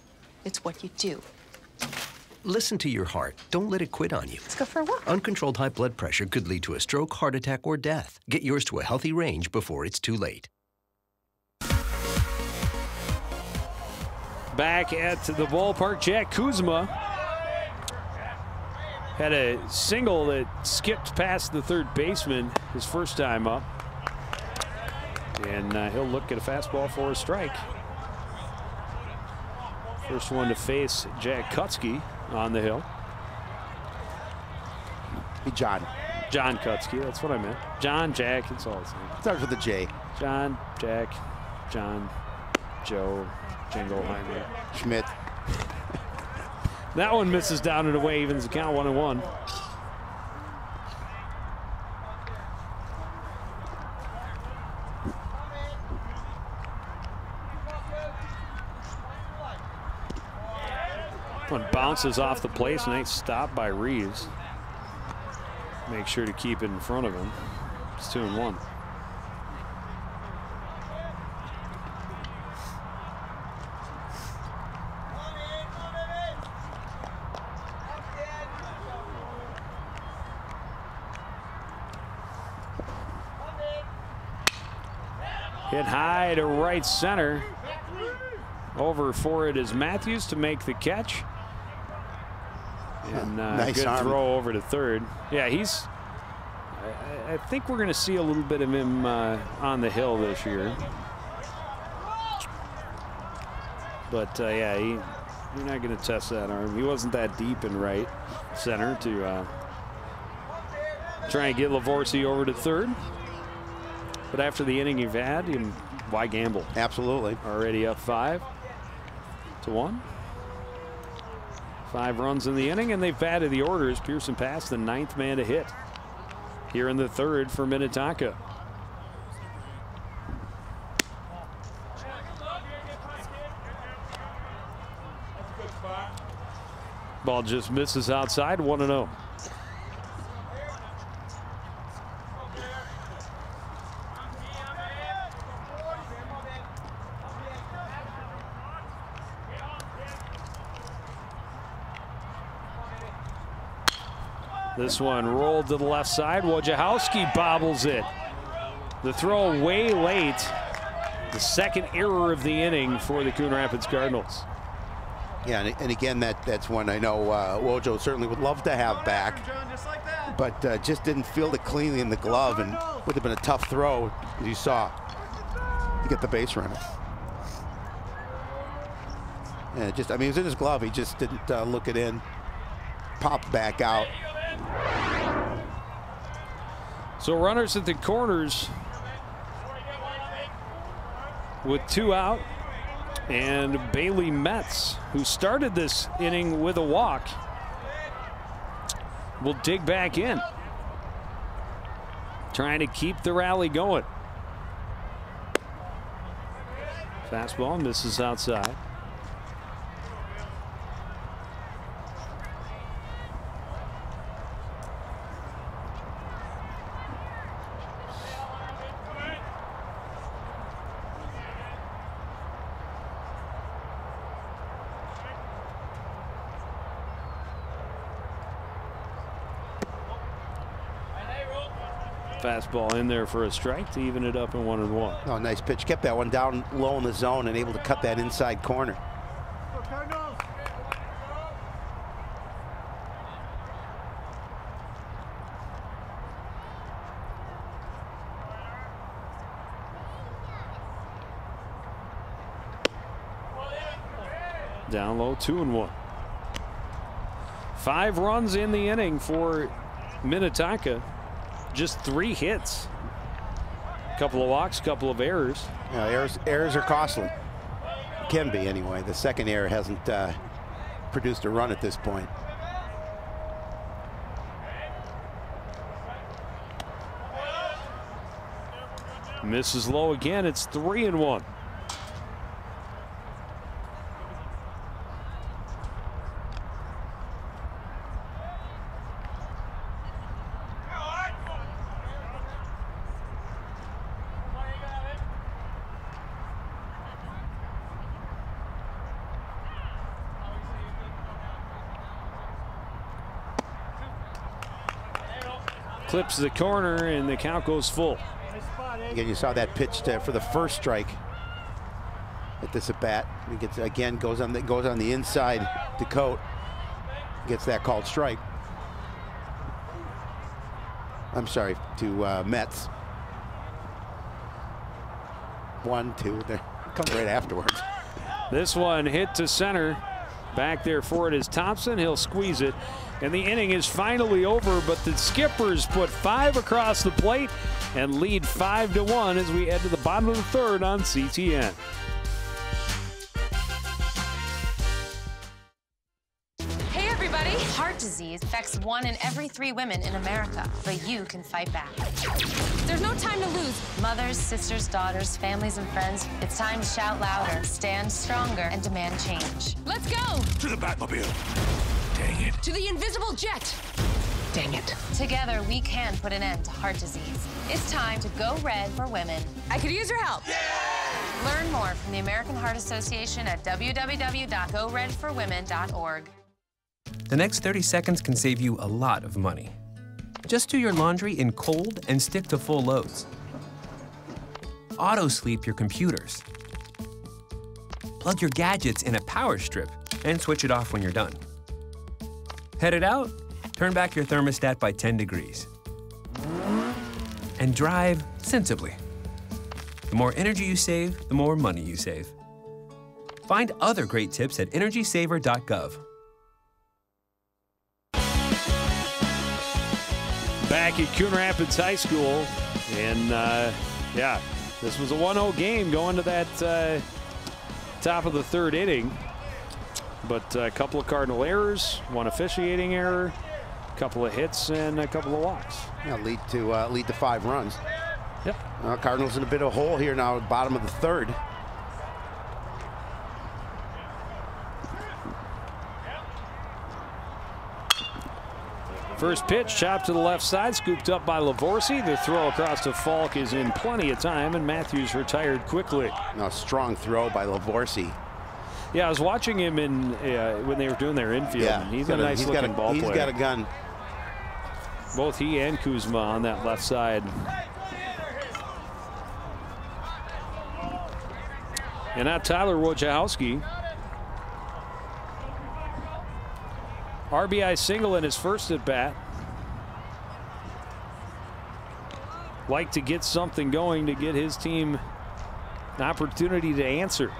It's what you do. Listen to your heart. Don't let it quit on you. Let's go for a walk. Uncontrolled high blood pressure could lead to a stroke, heart attack, or death. Get yours to a healthy range before it's too late. Back at the ballpark, Jack Kuzma had a single that skipped past the third baseman his first time up. And he'll look at a fastball for a strike. First one to face Jack Kutzke on the hill. Be John. John Kutzke, that's what I meant. John, Jack, it's all the same. Starts with a J. John, Jack, John, Joe, Jingleheimer. Schmidt. That one misses down and away, evens the count 1-1. One bounces off the place. Nice stop by Reeves. Make sure to keep it in front of him. It's 2-1. Hit high to right center. Over for it is Matthews to make the catch. And nice good arm. throw over to third. Yeah, he's. I think we're going to see a little bit of him on the hill this year. But yeah, you're not going to test that arm. He wasn't that deep in right center to try and get Livorsi over to third. But after the inning you've had, why gamble? Absolutely. Already up 5-1. 5 runs in the inning, and they've batted the orders. Pierson Pass, the 9th man to hit here in the 3rd for Minnetonka. Ball just misses outside, 1-0. This one rolled to the left side. Wojciechowski bobbles it. The throw way late. The 2nd error of the inning for the Coon Rapids Cardinals. Yeah, and again, that's one I know Wojo certainly would love to have back, but just didn't feel it cleanly in the glove, and would have been a tough throw, as you saw, to get the base runner. And it just, I mean, it was in his glove. He just didn't look it in. Popped back out. So runners at the corners with 2 out, and Bailey Metz, who started this inning with a walk, will dig back in, trying to keep the rally going. Fastball misses outside. Fastball in there for a strike to even it up in 1-1. Oh, nice pitch. Kept that one down low in the zone and able to cut that inside corner. Down low, 2-1. 5 runs in the inning for Minnetonka. Just 3 hits. A couple of walks, a couple of errors. Yeah, errors are costly. Can be anyway. The 2nd error hasn't produced a run at this point. Misses low again. It's 3-1. Clips the corner, and the count goes full. Again, you saw that pitch for the first strike at this at bat. He gets again goes on the inside to Cote. Gets that called strike. I'm sorry, to Metz. 1-2. There comes right afterwards. This one hit to center. Back there for it is Thompson. He'll squeeze it. And the inning is finally over, but the Skippers put 5 across the plate and lead 5-1 as we head to the bottom of the 3rd on CTN. Hey, everybody. Heart disease affects 1 in every 3 women in America, but you can fight back. There's no time to lose. Mothers, sisters, daughters, families, and friends, it's time to shout louder, stand stronger, and demand change. Let's go! To the Batmobile. Dang it. To the invisible jet. Dang it. Together, we can put an end to heart disease. It's time to go red for women. I could use your help. Learn more from the American Heart Association at www.goredforwomen.org. The next 30 seconds can save you a lot of money. Just do your laundry in cold and stick to full loads. Auto-sleep your computers. Plug your gadgets in a power strip and switch it off when you're done. Headed out? Turn back your thermostat by 10 degrees. And drive sensibly. The more energy you save, the more money you save. Find other great tips at energysaver.gov. Back at Coon Rapids High School, and yeah, this was a 1-0 game going to that top of the 3rd inning. But a couple of Cardinal errors, 1 officiating error, a couple of hits, and a couple of walks. Yeah, lead to 5 runs. Yep. Cardinals in a bit of a hole here now, bottom of the 3rd. First pitch, chopped to the left side, scooped up by Livorsi. The throw across to Falk is in plenty of time, and Matthews retired quickly. No, strong throw by Livorsi. Yeah, I was watching him in when they were doing their infield. Yeah, he's a nice looking ball player. He's got a gun. Both he and Kuzma on that left side. And now Tyler Wojciechowski. RBI single in his first at bat. Like to get something going to get his team an opportunity to answer.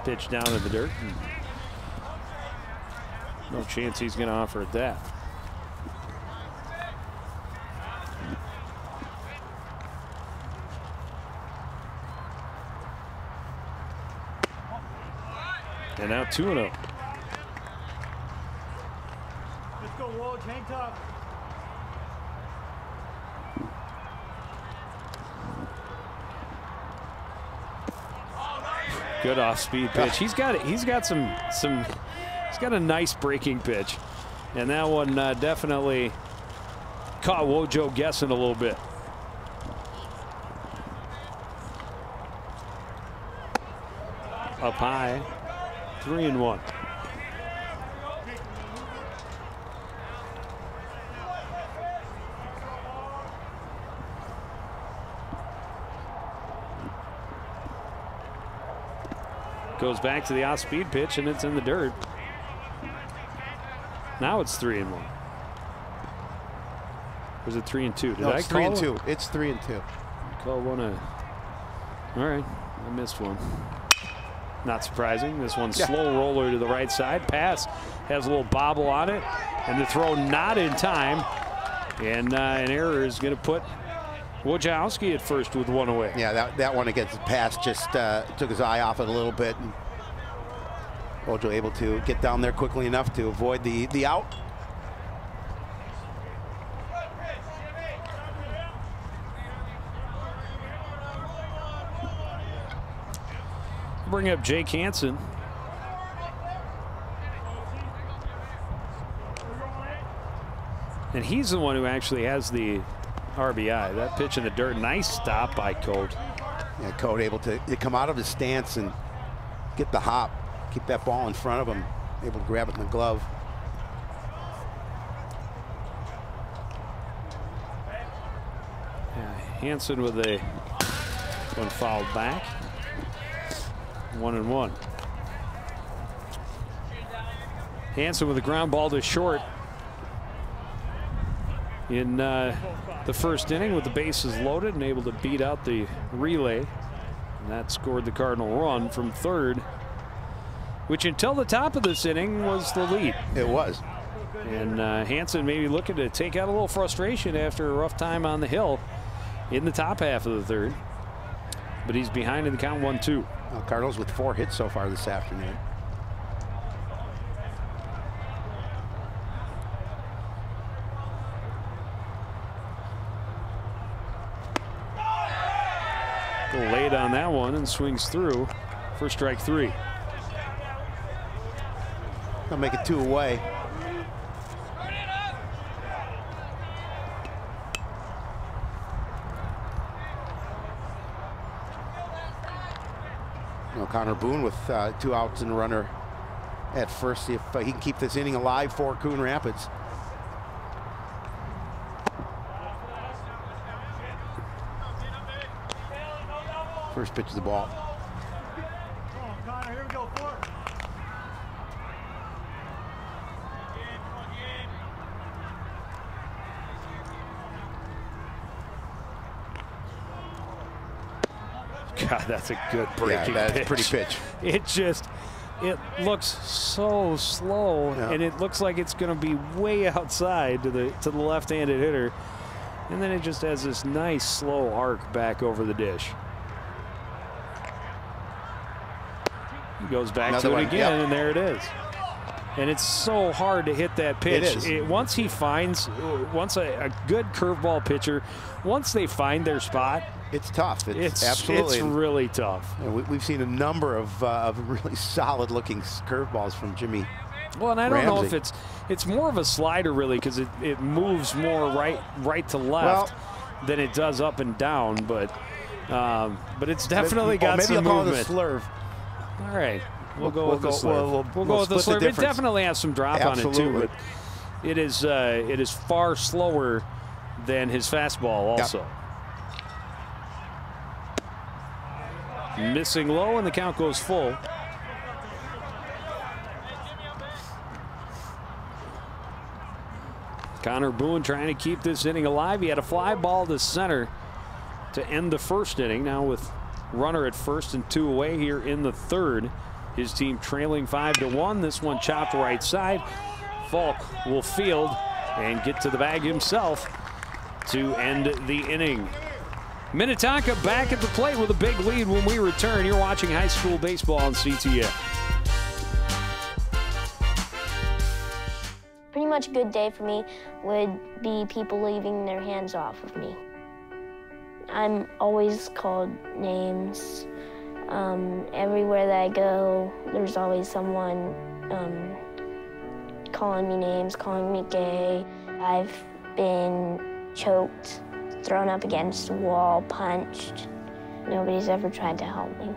Pitch down in the dirt. No chance he's going to offer at that. And now 2-0. Let's go, Woj. Hang tough. Good off-speed pitch. He's got it. He's got some. He's got a nice breaking pitch, and that one definitely caught Wojo guessing a little bit. Up high, 3-1. Goes back to the off-speed pitch, and it's in the dirt. Now it's 3-1. Or is it 3-2? No, it's 3-2. It's 3-2. Call one a. All right, I missed one. Not surprising. This one's slow roller to the right side. Pass has a little bobble on it, and the throw not in time. And an error is going to put Wojciechowski at first with 1 away. Yeah, that one against the pass just took his eye off it a little bit. And Wojo able to get down there quickly enough to avoid the out. Bring up Jake Hansen. And he's the one who actually has the RBI. That pitch in the dirt, nice stop by Cote. Yeah, Cote able to come out of his stance and get the hop, keep that ball in front of him, able to grab it in the glove. Yeah, Hansen with a one fouled back. 1-1. Hansen with a ground ball to short in the first inning with the bases loaded and able to beat out the relay. And that scored the Cardinal run from third, which until the top of this inning was the lead. It was. And Hansen maybe looking to take out a little frustration after a rough time on the hill in the top half of the third. But he's behind in the count 1-2. Cardinals with 4 hits so far this afternoon. hit on that one and swings through for strike 3. They'll make it 2 away. Connor Boone with 2 outs and a runner at first. See if he can keep this inning alive for Coon Rapids. First pitch of the ball. Come on, Connor, here we go for it. God, that's a good breaking that's pitch. a pretty pitch. It looks so slow, and it looks like it's going to be way outside to the left-handed hitter, and then it just has this nice slow arc back over the dish. He goes back to it again, and there it is. And it's so hard to hit that pitch. It is. Once he finds, once a good curveball pitcher, once they find their spot, it's tough. It's absolutely. It's really tough. We've seen a number of really solid-looking curveballs from Jimmy. Well, and I don't know Ramsey. if it's more of a slider really, because it moves more right to left than it does up and down, but it's definitely got maybe some I'll movement. Call it a slurve. All right, we'll go with the slurve. We'll go with the split slurve. the It definitely has some drop on it too, but it is far slower than his fastball also. Yep. Missing low, and the count goes full. Connor Boone trying to keep this inning alive. He had a fly ball to center to end the first inning. Now with runner at first and 2 away here in the third. His team trailing 5-1. This one chopped right side. Falk will field and get to the bag himself to end the inning. Minnetonka back at the plate with a big lead when we return. You're watching high school baseball on CTN. Pretty much a good day for me would be people leaving their hands off of me. I'm always called names. Everywhere that I go, there's always someone calling me names, calling me gay. I've been choked, thrown up against a wall, punched. Nobody's ever tried to help me.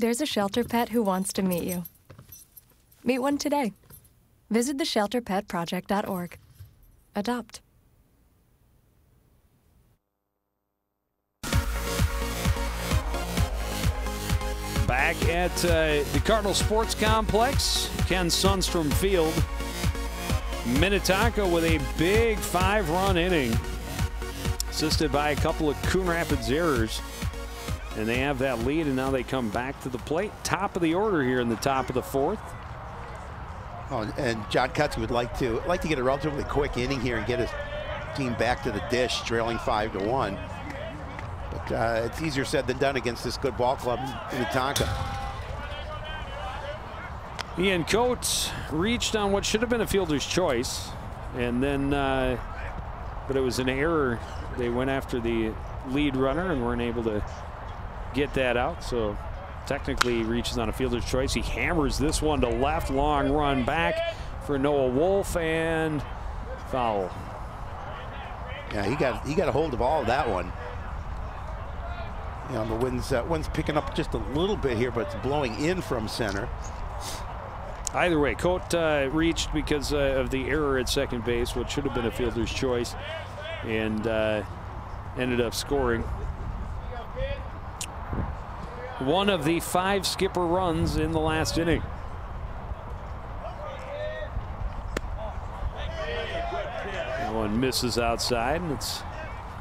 There's a shelter pet who wants to meet you. Meet one today. Visit theshelterpetproject.org. Adopt. Back at the Cardinal Sports Complex, Ken Sundstrom Field. Minnetonka with a big 5-run inning, assisted by a couple of Coon Rapids errors. And they have that lead, and now they come back to the plate. Top of the order here in the top of the fourth. Oh, and John Kutzke would like to get a relatively quick inning here and get his team back to the dish, trailing 5-1. But it's easier said than done against this good ball club in Minnetonka. Ian Cote reached on what should have been a fielder's choice, and then, but it was an error. They went after the lead runner and weren't able to get that out, so technically he reaches on a fielder's choice. He hammers this one to left, long run back for Noah Wolfe, and foul. Yeah, he got a hold of all of that one. You know, the wind's picking up just a little bit here, but it's blowing in from center. Either way, Cote reached because of the error at second base, what should have been a fielder's choice, and ended up scoring one of the 5 skipper runs in the last inning. That one misses outside, and it's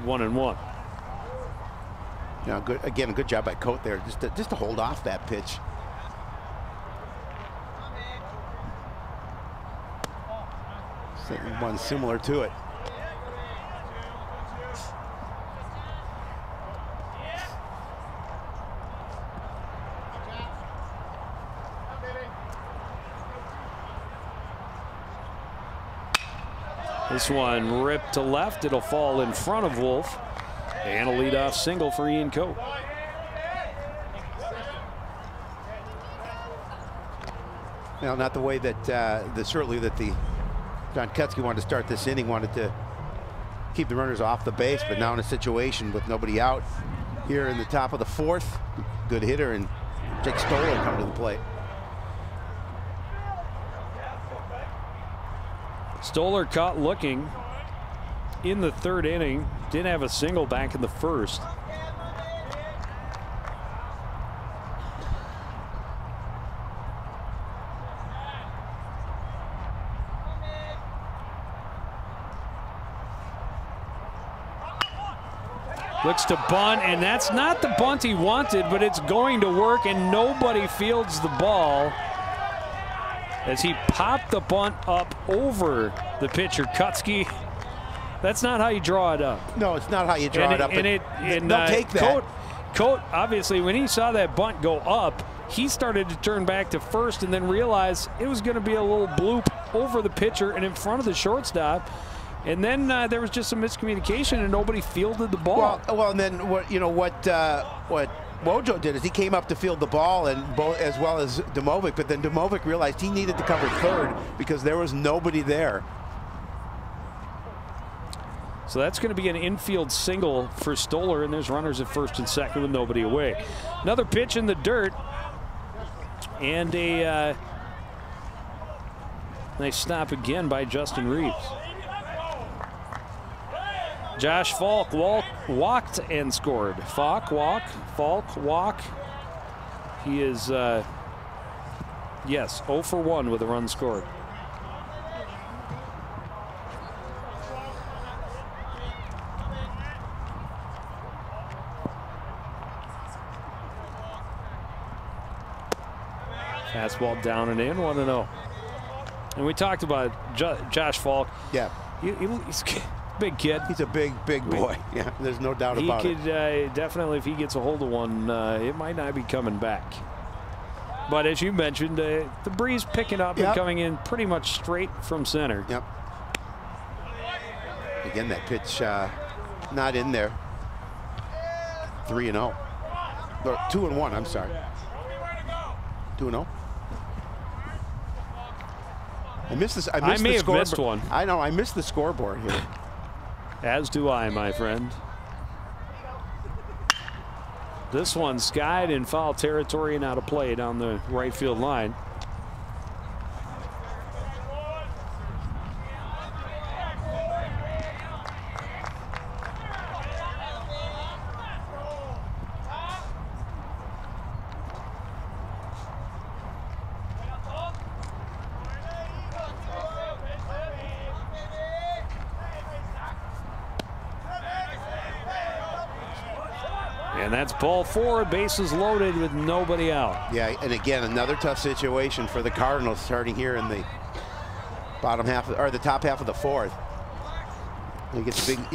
1-1. Yeah, good. Again, good job by Cote there, just to hold off that pitch. One similar to it. This one ripped to left. It'll fall in front of Wolfe. And a leadoff single for Ian Cote. Well, not the way that certainly that the John Kutsky wanted to start this inning, wanted to keep the runners off the base, but now in a situation with nobody out here in the top of the fourth, good hitter, and Jake Stoller come to the plate. Stoller caught looking in the third inning. Did have a single back in the first. Looks to bunt, and that's not the bunt he wanted, but it's going to work, and nobody fields the ball as he popped the bunt up over the pitcher, Kutsky. That's not how you draw it up. No, it's not how you draw it up. And they'll take that. Cote, obviously, when he saw that bunt go up, he started to turn back to first and then realized it was going to be a little bloop over the pitcher and in front of the shortstop. And then there was just some miscommunication, and nobody fielded the ball. Well, and then what Wojo did is he came up to field the ball, and as well as Dujmovic, but then Dujmovic realized he needed to cover third because there was nobody there. So that's going to be an infield single for Stoller, and there's runners at first and second with nobody away. Another pitch in the dirt, and a nice stop again by Justin Reeves. Josh Falk walked and scored. Falk walk. He is, yes, 0 for 1 with a run scored. Fastball down and in, 1-0. And we talked about Josh Falk. Yeah. He's big kid. He's a big boy. Yeah, there's no doubt about it. He could definitely, if he gets a hold of one, it might not be coming back. But as you mentioned, the breeze picking up and coming in pretty much straight from center. Yep. Again, that pitch not in there. 3-0. Or 2-1, I'm sorry. 2-0. I missed this. I may have missed one. I know. I missed the scoreboard here. As do I, my friend. This one skied in foul territory and out of play down the right field line. And that's ball 4, bases loaded with nobody out. Yeah, and again, another tough situation for the Cardinals starting here in the bottom half, or the top half of the fourth. You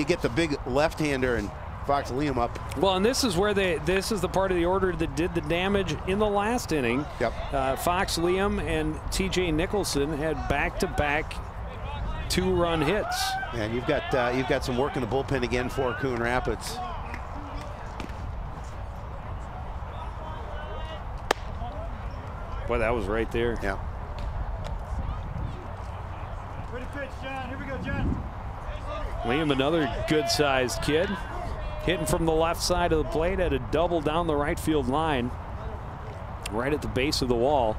get the big left-hander and Fox Leum up. Well, and this is where this is the part of the order that did the damage in the last inning. Yep. Fox Leum and TJ Nicholson had back-to-back 2-run hits. And you've got some work in the bullpen again for Coon Rapids. Boy, that was right there. Yeah. Ready pitch, John. Here we go, John. Liam, another good-sized kid, hitting from the left side of the plate, had a double down the right field line, right at the base of the wall.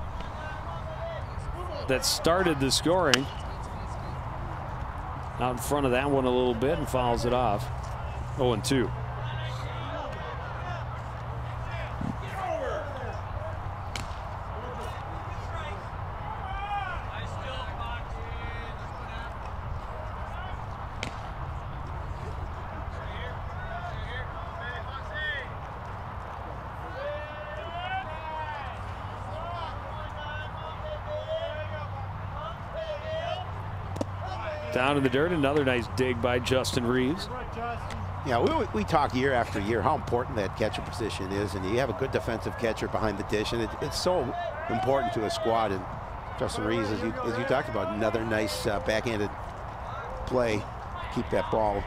That started the scoring. Out in front of that one a little bit and fouls it off. 0-2. Down in the dirt, another nice dig by Justin Reeves. Yeah, we talk year after year how important that catcher position is, and you have a good defensive catcher behind the dish, and it's so important to a squad. And Justin Reeves, as you talked about, another nice backhanded play, keep that ball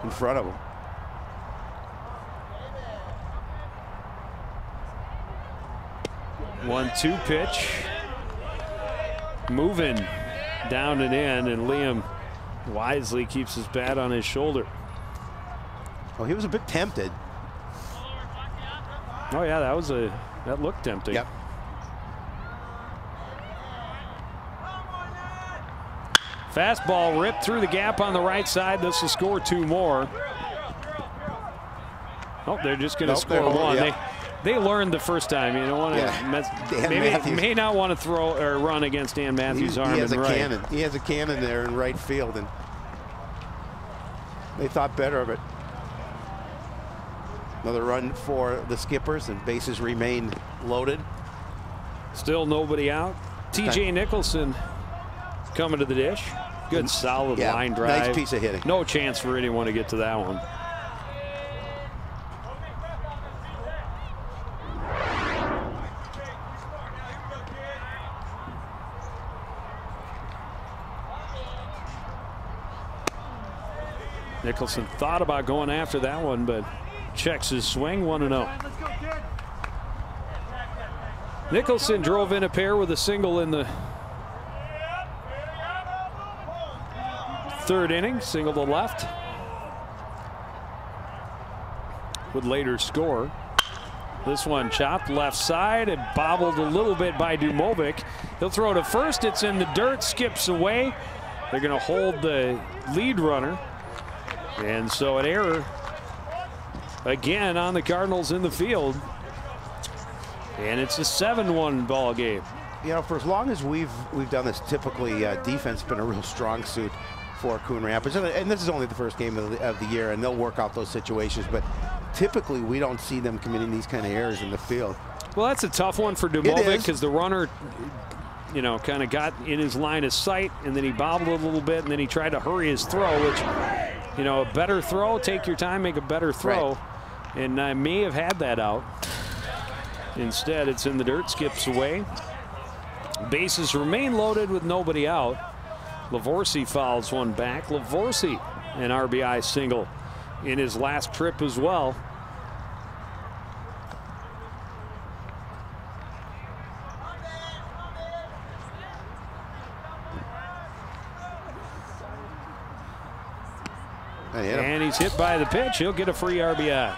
in front of him. One-two pitch, moving down and in, and Leum wisely keeps his bat on his shoulder. Well, he was a bit tempted. Oh yeah, that looked tempting. Yep. Fastball ripped through the gap on the right side. This will score 2 more. Oh, they're just going to score 1. Yeah. They learned the first time. You don't want to maybe may not want to throw or run against Dan Matthews' arm. He has a right. cannon. He has a cannon there in right field, and they thought better of it. Another run for the Skippers, and bases remain loaded. Still nobody out. TJ Nicholson coming to the dish. Good solid line drive. Nice piece of hitting. No chance for anyone to get to that one. Nicholson thought about going after that one, but checks his swing. 1-0. Nicholson drove in a pair with a single in the 3rd inning, single to left. Would later score. This one chopped left side and bobbled a little bit by Dujmovic. He'll throw to first. It's in the dirt, skips away. They're going to hold the lead runner. And so an error again on the Cardinals in the field. And it's a 7-1 ball game. You know, for as long as we've done this, typically defense has been a real strong suit for Coon Rapids. And this is only the first game of the year, and they'll work out those situations. But typically we don't see them committing these kind of errors in the field. Well, that's a tough one for Dujmovic because the runner, you know, kind of got in his line of sight, and then he bobbled a little bit, and then he tried to hurry his throw, which, you know, a better throw, take your time, make a better throw. Right. And I may have had that out. Instead, it's in the dirt, skips away. Bases remain loaded with nobody out. Livorsi fouls one back. Livorsi, an RBI single in his last trip as well. And he's hit by the pitch. He'll get a free RBI.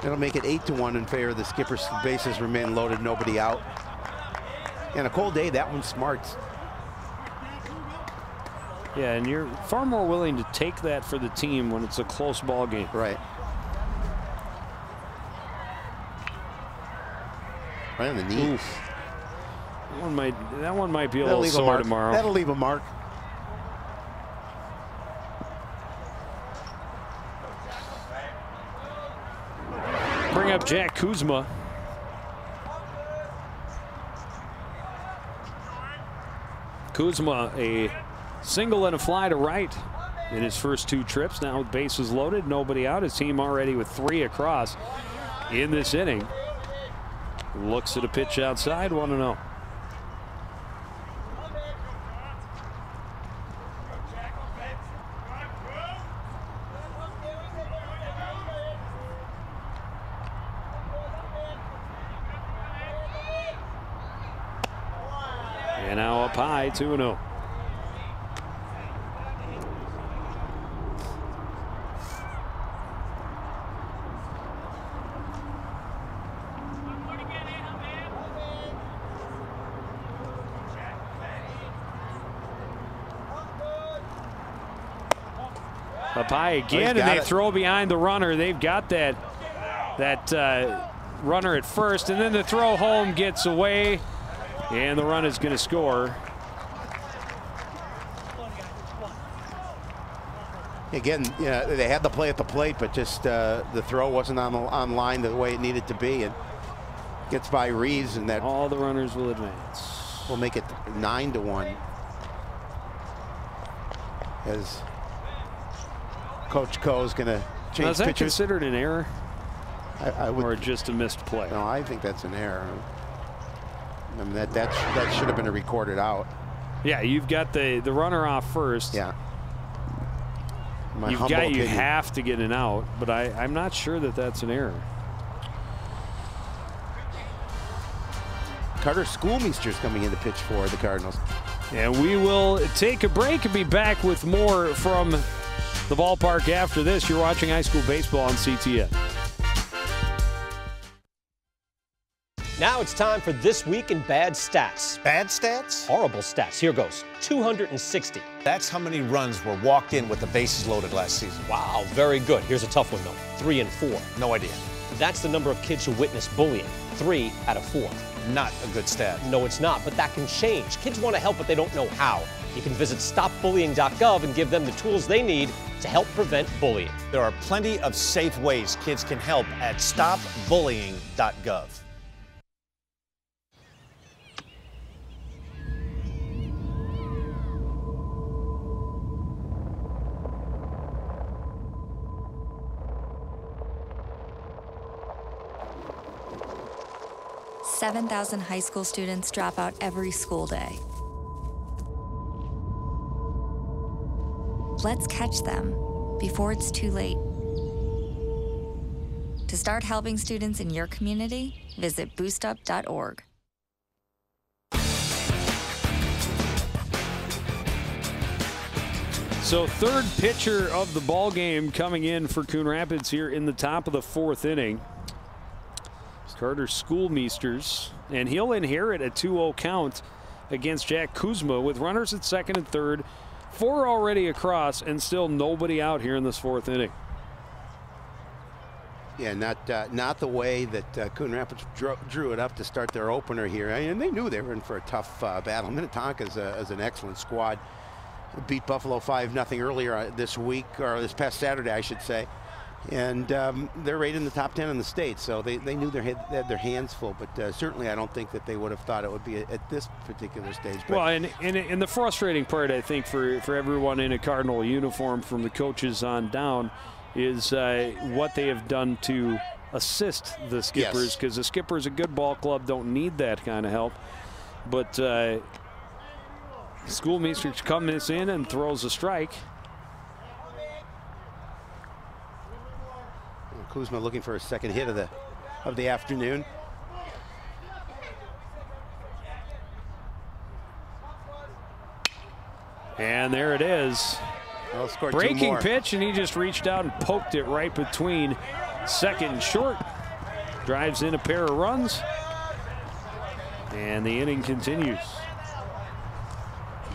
That'll make it 8-1 in favor of the Skippers. Bases remain loaded, nobody out. And a cold day, that one's smart. Yeah, and you're far more willing to take that for the team when it's a close ball game. Right. Right on the knee. Oof. That one might be a little sore tomorrow. That'll leave a mark. Bring up Jack Kuzma. Kuzma, a single and a fly to right in his first 2 trips. Now with bases loaded, nobody out. His team already with 3 across in this inning. Looks at a pitch outside, 1-0. And now up high, 2-0. Up high again, and they throw behind the runner. They've got that runner at first, and then the throw home gets away, and the run is going to score. Again, yeah, they had the play at the plate, but just the throw wasn't on line the way it needed to be, and gets by Reeves, and that all the runners will advance. Will make it 9-1. as Coach Co is going to change Now, is that pitchers. considered an error? I would, or just a missed play? No, I think that's an error. I mean, that should have been recorded out. Yeah, you've got the runner off first. Yeah. You have to get an out, but I'm not sure that that's an error. Carter Schoolmeister's coming in to pitch for the Cardinals. And we will take a break and be back with more from the ballpark after this. You're watching high school baseball on CTN. Now it's time for This Week in Bad Stats. Bad stats? Horrible stats. Here goes. 260. That's how many runs were walked in with the bases loaded last season. Wow, very good. Here's a tough one, though. 3 and 4. No idea. That's the number of kids who witnessed bullying. 3 out of 4. Not a good stat. No, it's not, but that can change. Kids want to help, but they don't know how. You can visit stopbullying.gov and give them the tools they need to help prevent bullying. There are plenty of safe ways kids can help at stopbullying.gov. $7,000 high school students drop out every school day. Let's catch them before it's too late. To start helping students in your community, visit boostup.org. So third pitcher of the ball game coming in for Coon Rapids here in the top of the 4th inning. Carter Schoolmeisters, and he'll inherit a 2-0 count against Jack Kuzma with runners at second and third, 4 already across, and still nobody out here in this 4th inning. Yeah, not the way that Coon Rapids drew it up to start their opener here. And they knew they were in for a tough battle. Minnetonka is an excellent squad. Beat Buffalo 5-0 earlier this week, or this past Saturday, I should say. And they're right in the top 10 in the state, so they knew they had their hands full. But certainly, I don't think that they would have thought it would be at this particular stage. But well, and the frustrating part, I think, for everyone in a Cardinal uniform, from the coaches on down, is what they have done to assist the skippers, because the skippers, a good ball club, don't need that kind of help. But Schoolmeister comes in and throws a strike. Kuzma looking for a second hit of the afternoon. And there it is. Breaking pitch, and he just reached out and poked it right between second and short. Drives in a pair of runs. And the inning continues.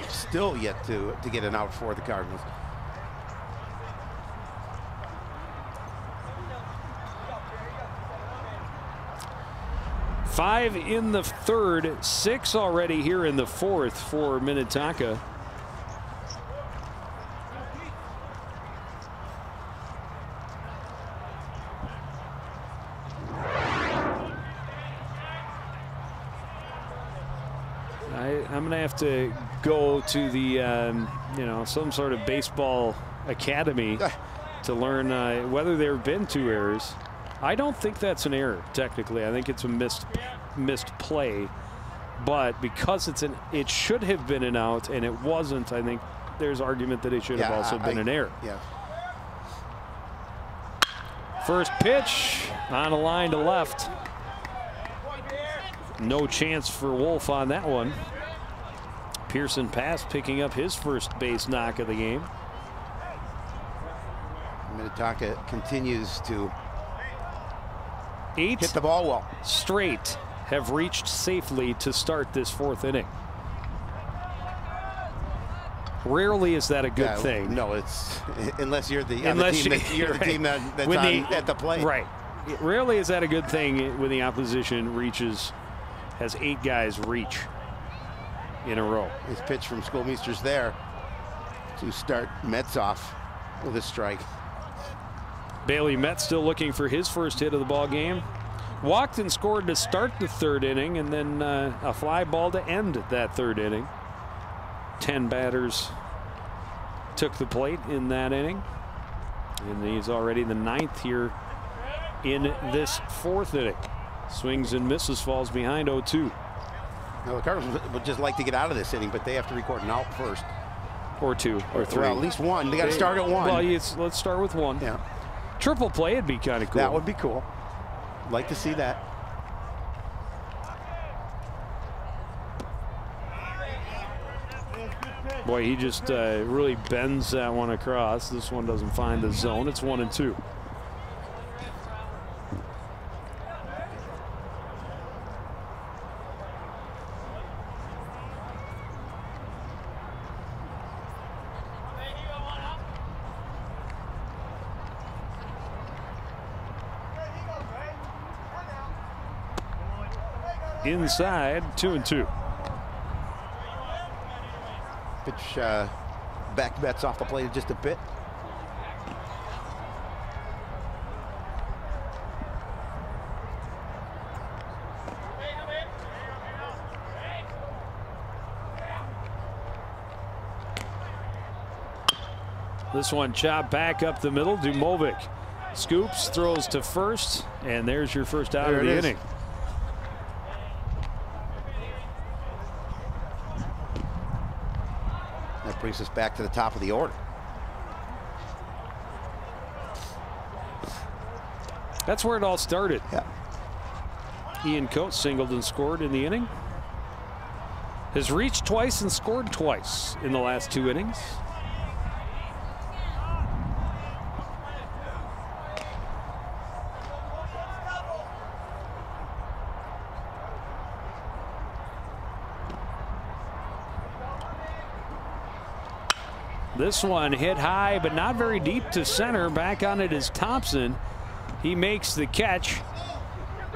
Still yet to get an out for the Cardinals. Five in the third, 6 already here in the 4th for Minnetonka. I'm going to have to go to the, you know, some sort of baseball academy to learn whether there have been 2 errors. I don't think that's an error, technically. I think it's a missed play. But because it should have been an out and it wasn't, I think there's argument that it should have also been an error. Yeah. First pitch on a line to left. No chance for Wolfe on that one. Pierson Pass picking up his first base knock of the game. Minnetonka continues to 8 hit the ball well. Straight have reached safely to start this 4th inning. Rarely is that a good thing. No, it's unless you're the team that's at the plate. Right. Rarely is that a good thing when the opposition has 8 guys reach in a row. His pitch from Schoolmeister's there to start Metz off with a strike. Bailey Metz still looking for his first hit of the ball game. Walked and scored to start the 3rd inning, and then a fly ball to end that 3rd inning. 10 batters took the plate in that inning. And he's already the 9th here in this 4th inning. Swings and misses, falls behind 0-2. Now, the Cardinals would just like to get out of this inning, but they have to record an out first. Or 2, or 3. Well, at least 1. They got to start at 1. Well, let's start with 1. Yeah. Triple play would be kind of cool. That would be cool. Like to see that. Boy, he just really bends that one across. This one doesn't find the zone. It's 1-2. Inside, 2-2. Pitch back bets off the plate just a bit. This one chopped back up the middle. Dujmovic scoops, throws to first, and there's your first out of the inning. That brings us back to the top of the order. That's where it all started. Yeah. Ian Cote singled and scored in the inning. Has reached twice and scored twice in the last 2 innings. This one hit high, but not very deep to center. Back on it is Thompson. He makes the catch,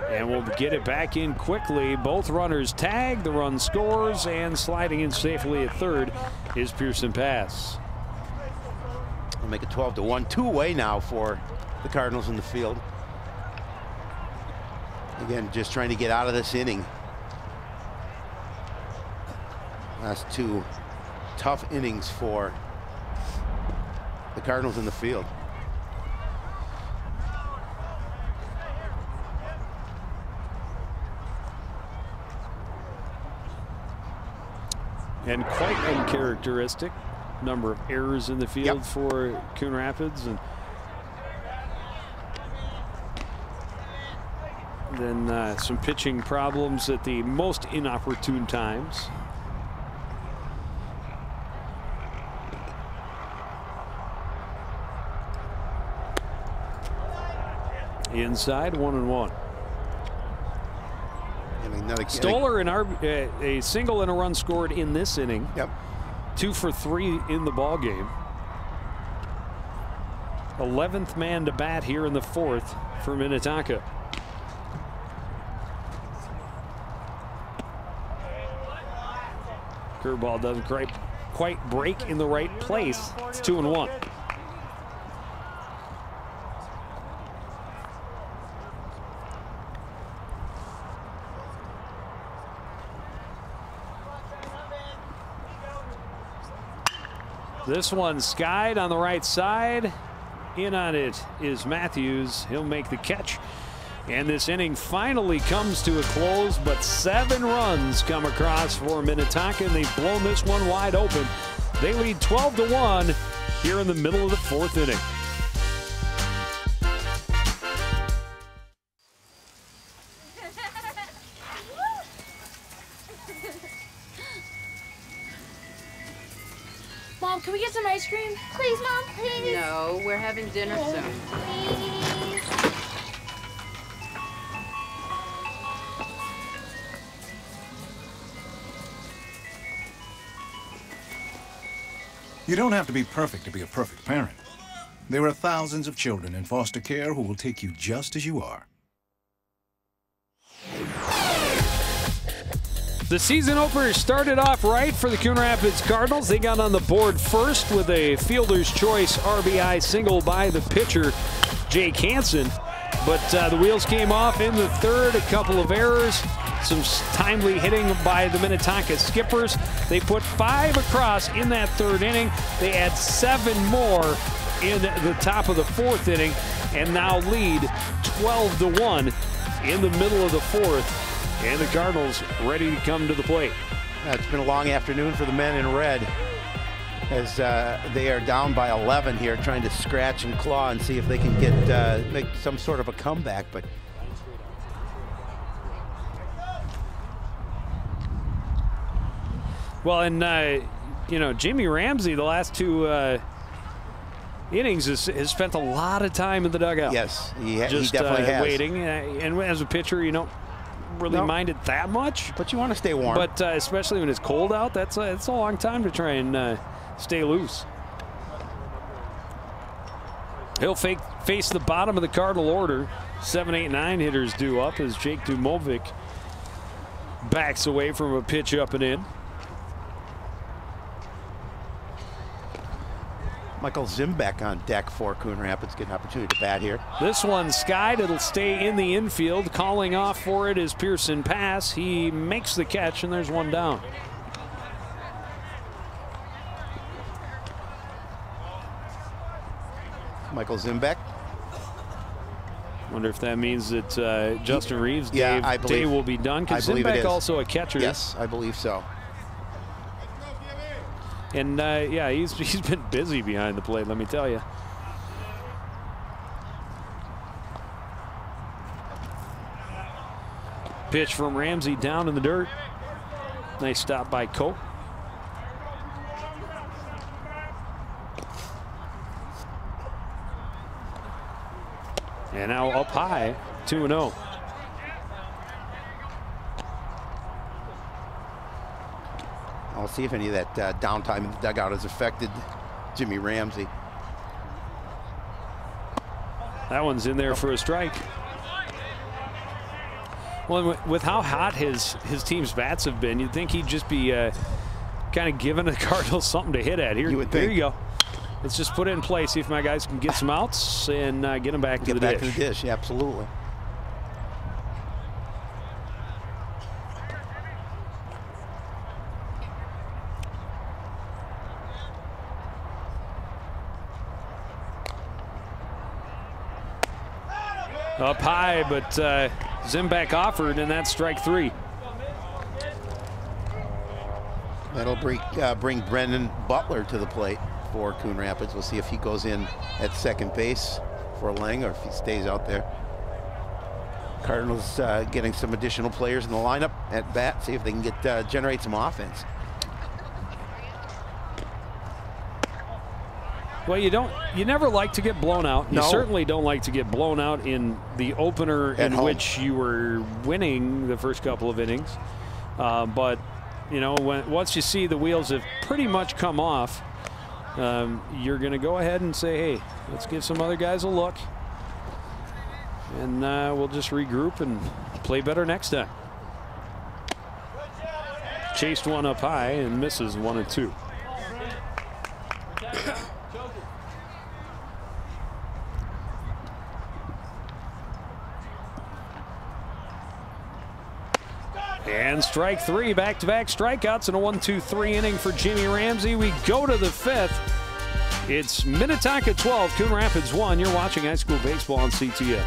and we'll get it back in quickly. Both runners tag, the run scores, and sliding in safely at third is Pierson Pass. We'll make it 12-1, 2-away now for the Cardinals in the field. Again, just trying to get out of this inning. Last 2 tough innings for the Cardinals in the field. And quite uncharacteristic number of errors in the field for Coon Rapids. And then some pitching problems at the most inopportune times. Inside, 1-1. Stoller a single and a run scored in this inning. 2 for 3 in the ball game. 11th man to bat here in the 4th for Minnetonka. Curveball doesn't quite break in the right place. It's 2-1. This one skied on the right side. In on it is Matthews. He'll make the catch. And this inning finally comes to a close, but 7 runs come across for Minnetonka, and they've blown this one wide open. They lead 12-1 here in the middle of the 4th inning. Mom, can we get some ice cream? Please, Mom, please. No, we're having dinner soon. Please. You don't have to be perfect to be a perfect parent. There are thousands of children in foster care who will take you just as you are. The season opener started off right for the Coon Rapids Cardinals. They got on the board first with a fielder's choice RBI single by the pitcher, Jake Hansen. But the wheels came off in the 3rd, a couple of errors. Some timely hitting by the Minnetonka Skippers. They put 5 across in that 3rd inning. They add 7 more in the top of the 4th inning and now lead 12-1 in the middle of the 4th. And the Cardinals ready to come to the plate. It's been a long afternoon for the men in red as they are down by 11 here, trying to scratch and claw and see if they can get make some sort of a comeback. But well, and you know, Jimmy Ramsey the last 2 innings has spent a lot of time in the dugout. Yes, he just definitely has. Waiting. And as a pitcher, you don't really mind it that much. But you want to stay warm. But especially when it's cold out, it's a long time to try and stay loose. He'll face the bottom of the Cardinal order. 7, 8, 9 hitters due up as Jake Dujmovic backs away from a pitch up and in. Michael Zimbeck on deck for Coon Rapids. Get an opportunity to bat here. This one skied. It'll stay in the infield. Calling off for it is Pierson Pass. He makes the catch, and there's one down. Michael Zimbeck. Wonder if that means that Justin Reeves' day will be done. Because Zimbeck also a catcher. Yes, I believe so. And yeah, he's been busy behind the plate, let me tell you. Pitch from Ramsey down in the dirt. Nice stop by Cote. And now up high, 2-0. I'll see if any of that downtime in the dugout has affected Jimmy Ramsey. That one's in there for a strike. Well, with how hot his team's bats have been, you'd think he'd just be kind of giving the Cardinals something to hit at. Here you go. Let's just put it in place, see if my guys can get some outs and get them back to the dish. Get back to the dish, yeah, absolutely. Up high, but Zimbeck offered, and that's strike 3. That'll bring Brendan Butler to the plate for Coon Rapids. We'll see if he goes in at second base for Laing or if he stays out there. Cardinals getting some additional players in the lineup at bat, see if they can get generate some offense. Well, you never like to get blown out. You certainly don't like to get blown out in the opener in which you were winning the first couple of innings. But, you know, once you see the wheels have pretty much come off, you're going to go ahead and say, hey, let's give some other guys a look. And we'll just regroup and play better next time. Chased one up high and misses 1-2. And strike 3, back-to-back strikeouts in a 1-2-3 inning for Jimmy Ramsey. We go to the 5th. It's Minnetonka 12, Coon Rapids 1. You're watching high school baseball on CTN.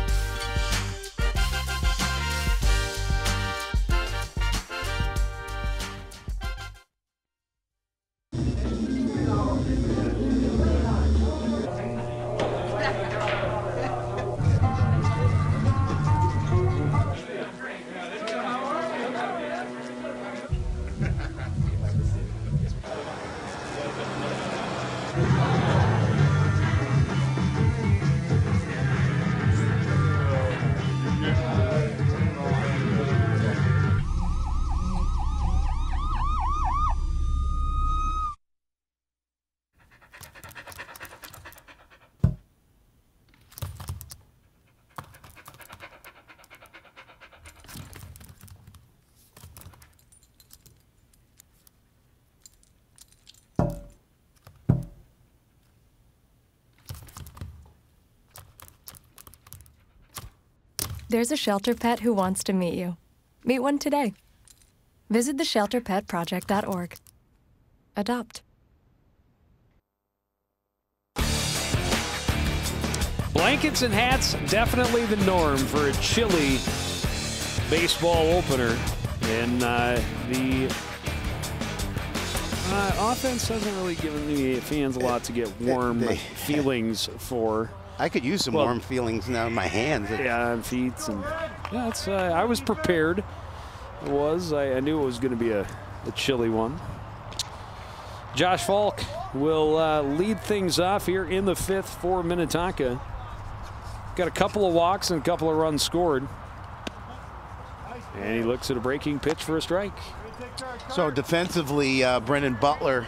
There's a shelter pet who wants to meet you. Meet one today. Visit theshelterpetproject.org. Adopt. Blankets and hats, definitely the norm for a chilly baseball opener. And the offense hasn't really given the fans a lot to get warm feelings for. I could use some warm feelings now in my hands. Yeah, and feet. And yeah, it's, I was prepared. I knew it was going to be a chilly one. Josh Falk will lead things off here in the 5th for Minnetonka. Got a couple of walks and a couple of runs scored. And he looks at a breaking pitch for a strike. So defensively, Brennan Butler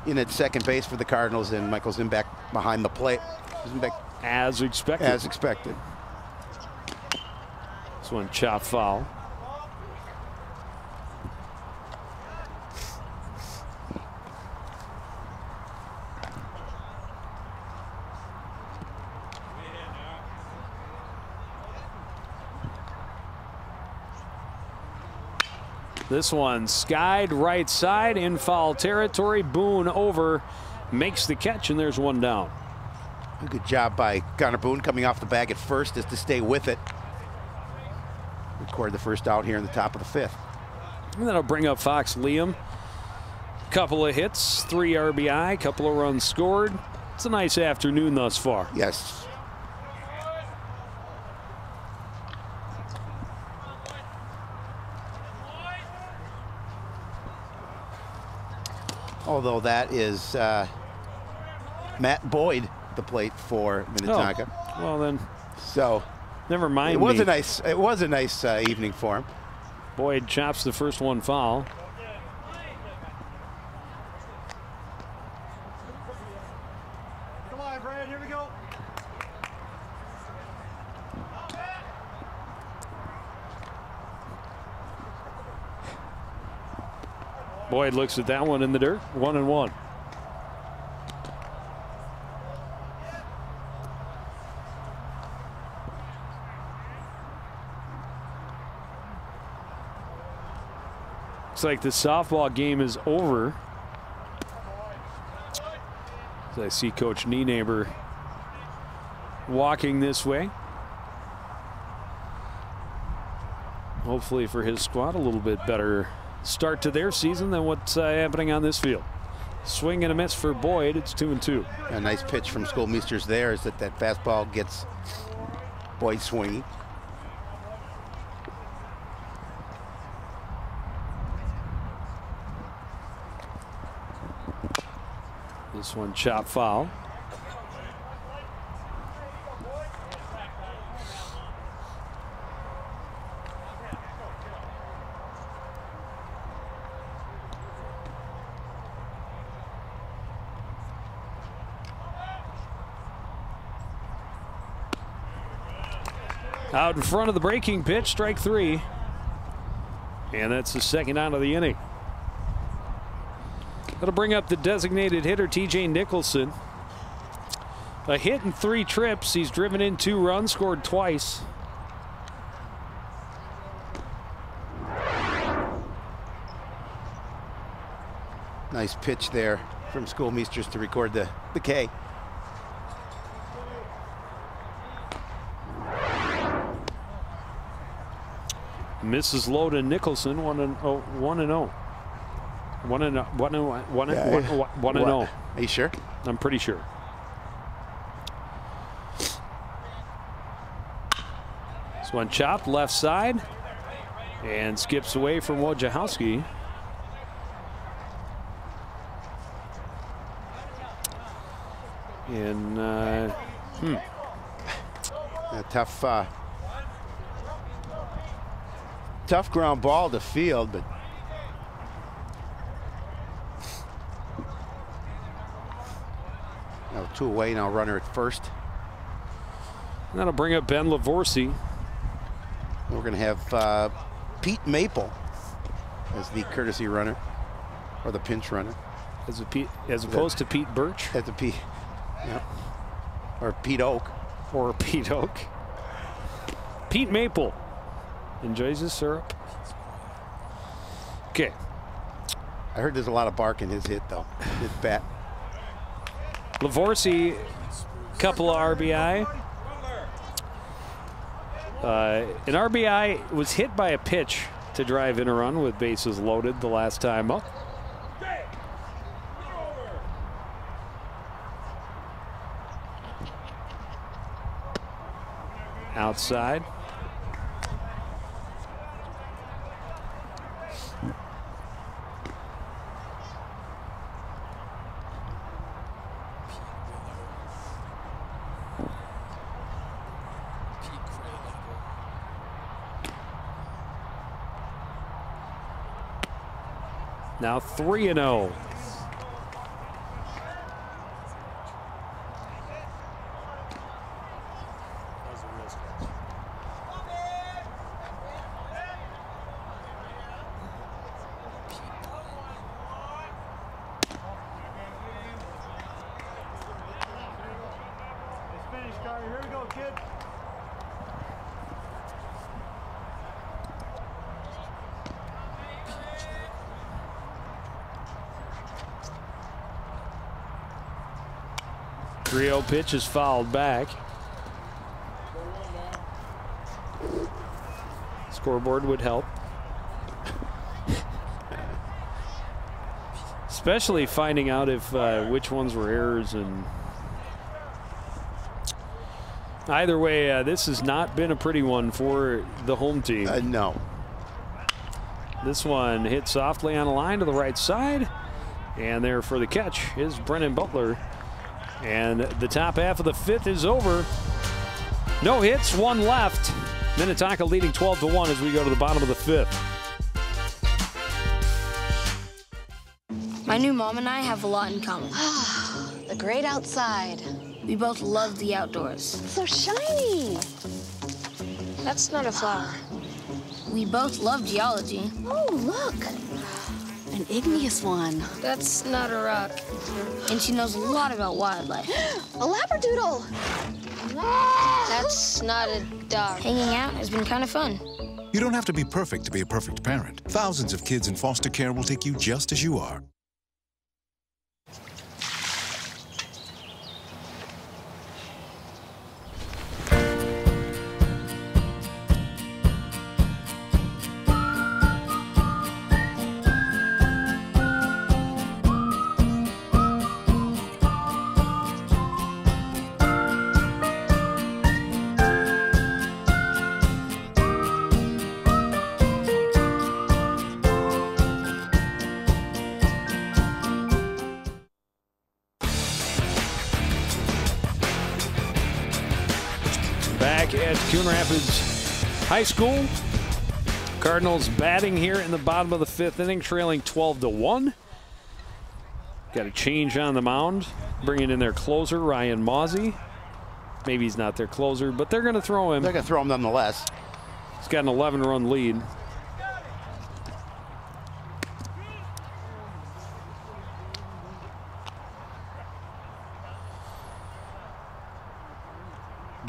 in at second base for the Cardinals, and Michael Zimback behind the plate. Zimback as expected. As expected. This one chopped foul. This one skied right side in foul territory. Boone over, makes the catch, and there's one down. Good job by Connor Boone coming off the bag at first just to stay with it. Record the first out here in the top of the 5th. And that'll bring up Fox Leum. Couple of hits, 3 RBI, couple of runs scored. It's a nice afternoon thus far. Yes. Although that is Matt Boyd at the plate for Minnetonka. Oh, well then. So never mind. It was a nice evening for him. Boyd chops the first one foul. Come on, Brad, here we go. Boyd looks at that one in the dirt. 1-1. Looks like the softball game is over. As I see Coach Nienaber walking this way. Hopefully for his squad, a little bit better start to their season than what's happening on this field. Swing and a miss for Boyd. It's 2-2. A nice pitch from Schoolmeisters there is that fastball gets Boyd swinging. This one chop foul. Out in front of the breaking pitch, strike 3. And that's the second out of the inning. That'll bring up the designated hitter, TJ Nicholson. A hit and 3 trips. He's driven in 2 runs, scored twice. Nice pitch there from Schoolmeisters to record the K. Misses low to Nicholson, 1-0. 1-0. 1-0. Are you sure? I'm pretty sure. This one chopped left side and skips away from Wojciechowski. And a tough ground ball to field, but now 2 away, now runner at first. And that'll bring up Ben Livorsi. We're going to have Pete Maple as the courtesy runner, or the pinch runner. As opposed to Pete Birch? As a Pete, yeah. Or Pete Oak. Or Pete Oak. Pete Maple enjoys his syrup. Okay. I heard there's a lot of bark in his hit, though. His bat. Livorsi, couple of RBI. An RBI was hit by a pitch to drive in a run with bases loaded the last time up. Outside. Now 3-0. Here we go, kid. .30 pitch is fouled back. Scoreboard would help. Especially finding out if which ones were errors. And either way, this has not been a pretty one for the home team. No. This one hit softly on a line to the right side. And there for the catch is Brennan Butler. And the top half of the fifth is over. No hits, one left. Minnetonka leading 12-1 as we go to the bottom of the fifth. My new mom and I have a lot in common. The great outside. We both love the outdoors. So shiny. That's not a flower. We both love geology. Oh, look. An igneous one. That's not a rock. And she knows a lot about wildlife. A labradoodle. That's not a dog. Hanging out has been kind of fun. You don't have to be perfect to be a perfect parent. Thousands of kids in foster care will take you just as you are. At Coon Rapids High School. Cardinals batting here in the bottom of the fifth inning, trailing 12-1. Got a change on the mound, bringing in their closer, Ryan Mawsey. Maybe he's not their closer, but they're going to throw him. They're going to throw him nonetheless. He's got an 11-run lead.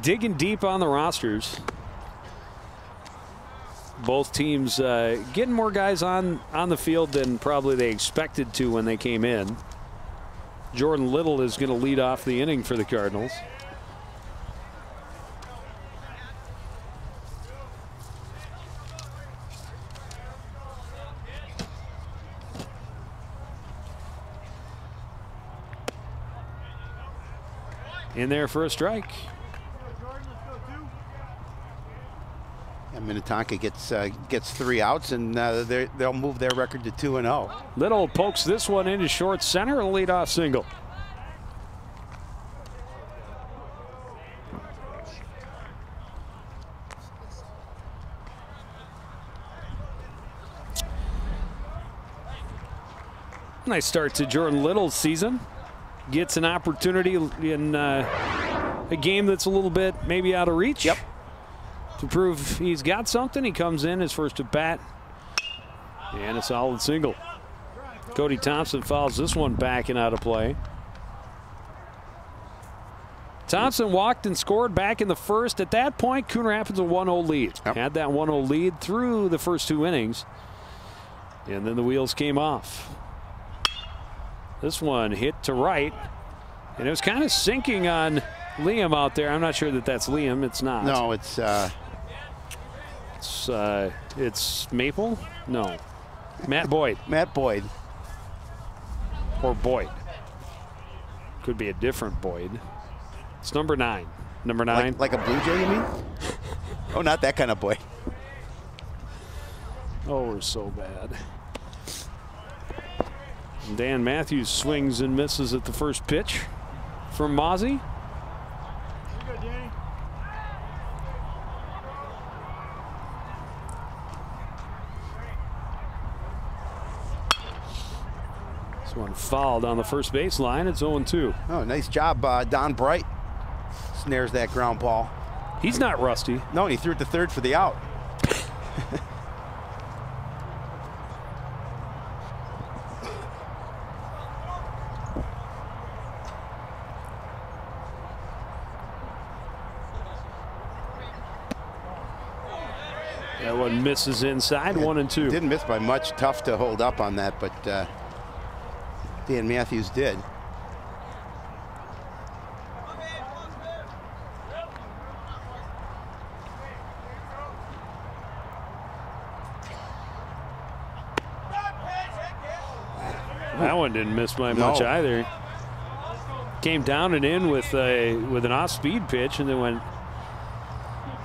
Digging deep on the rosters. Both teams getting more guys on the field than probably they expected to when they came in. Jordan Little is going to lead off the inning for the Cardinals. In there for a strike. And Minnetonka gets 3 outs, and they'll move their record to 2-0. Little pokes this one into short center, a leadoff single. Nice start to Jordan Little's season. Gets an opportunity in a game that's a little bit maybe out of reach. Yep. To prove he's got something, he comes in his first at bat, and a solid single. Cody Thompson fouls this one back and out of play. Thompson walked and scored back in the first. At that point, Coon Rapids a 1-0 lead. Yep. Had that 1-0 lead through the first 2 innings. And then the wheels came off. This one hit to right. And it was kind of sinking on Leum out there. I'm not sure that that's Leum. It's not. No, it's Maple? No. Matt Boyd. Matt Boyd. Or Boyd. Could be a different Boyd. It's number 9. Number 9. Like a Blue Jay, you mean? Oh, not that kind of Boyd. Oh, we're so bad. Dan Matthews swings and misses at the first pitch from Mozzie. This one fouled on the first baseline. It's 0-2. Oh, nice job, Don Bright. Snares that ground ball. He's not rusty. No, he threw it to third for the out. That one misses inside, 1-2. Didn't miss by much. Tough to hold up on that, but Dan Matthews did. That one didn't miss by much either. Came down and in with an off-speed pitch, and then went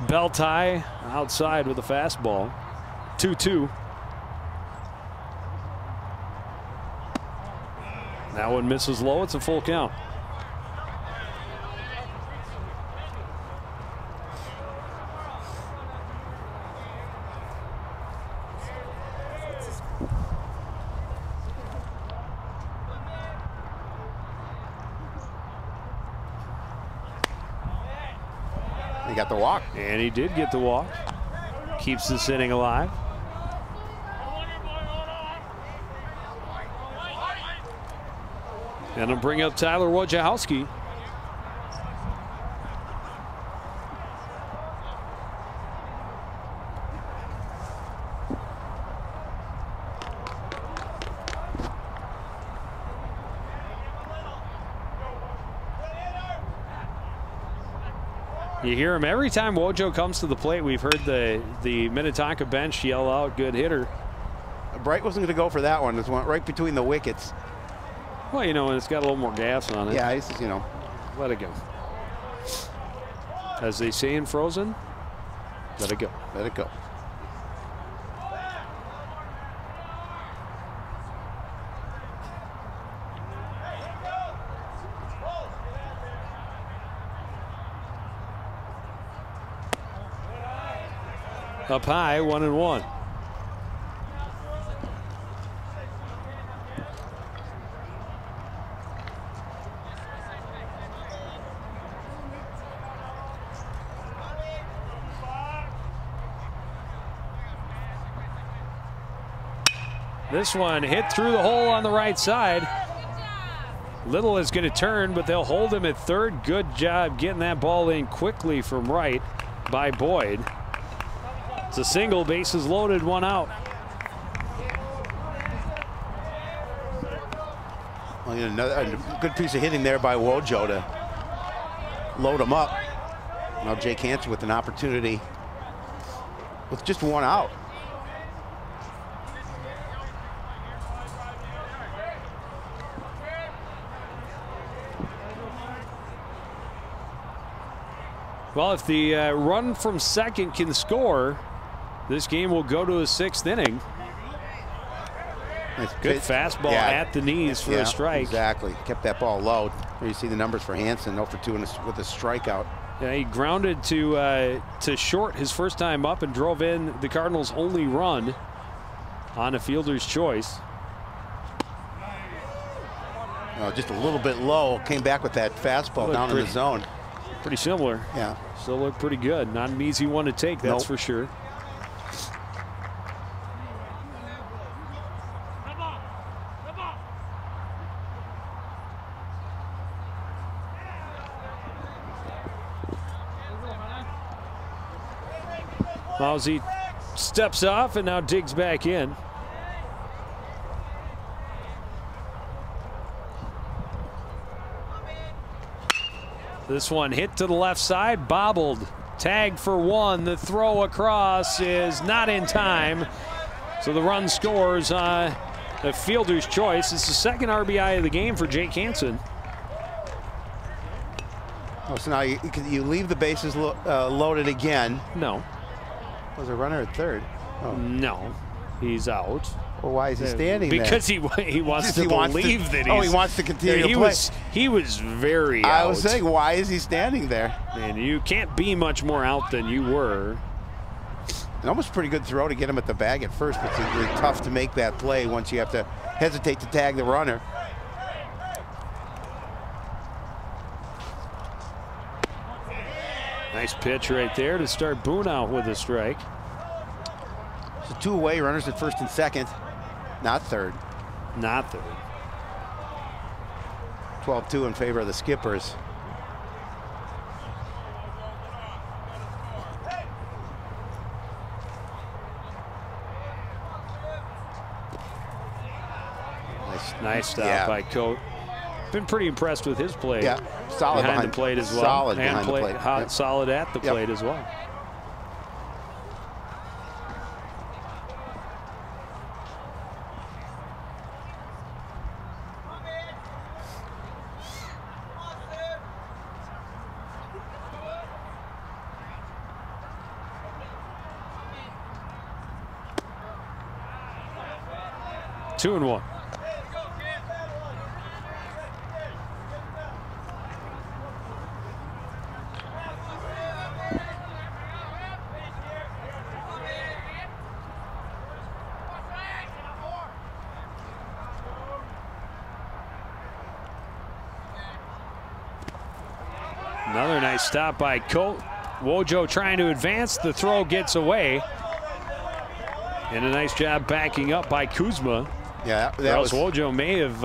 belt high outside with a fastball. 2-2. That one misses low. It's a full count. He got the walk. And he did get the walk. Keeps this inning alive. And he'll bring up Tyler Wojciechowski. You hear him every time Wojo comes to the plate. We've heard the Minnetonka bench yell out, "Good hitter." Bright wasn't going to go for that one. It went right between the wickets. Well, you know, it's got a little more gas on it. Yeah, he's, you know. Let it go. As they say in Frozen, let it go. Let it go. Up high, 1-1. This one hit through the hole on the right side. Little is going to turn, but they'll hold him at third. Good job getting that ball in quickly from right by Boyd. It's a single, bases loaded, one out. Well, a good piece of hitting there by Wojo to load him up. Now Jake Hansen with an opportunity with just one out. Well, if the run from second can score, this game will go to a 6th inning. Nice Good pitch. fastball at the knees for a strike. Exactly. Kept that ball low. There you see the numbers for Hansen, 0 for 2 with a strikeout. Yeah, he grounded to short his first time up and drove in the Cardinals' only run on a fielder's choice. Just a little bit low. Came back with that fastball down in the zone. Pretty similar. Yeah. Still look pretty good. Not an easy one to take, that's for sure. Mozzie steps off and now digs back in. This one hit to the left side, bobbled. Tag for one. The throw across is not in time. So the run scores the fielder's choice. It's the second RBI of the game for Jake Hansen. Oh, so now you leave the bases loaded again. No. Was a runner at third? Oh. No, he's out. Well, why is he standing because there? Because he wants to believe that he's... Oh, he wants to continue to play. He was very out. I was saying, why is he standing there? Man, you can't be much more out than you were. An almost pretty good throw to get him at the bag at first, but it's really tough to make that play once you have to hesitate to tag the runner. Nice pitch right there to start Boone out with a strike. So 2 away, runners at first and second. Not third. Not third. 12-2 in favor of the Skippers. Nice stop by Cote. Been pretty impressed with his play. Yeah, solid behind the plate as well. Solid behind the plate. Yep. Solid at the plate as well. Two and one. Another nice stop by Cote. Wojo trying to advance. The throw gets away. And a nice job backing up by Kuzma. Yeah, that was Wojo may have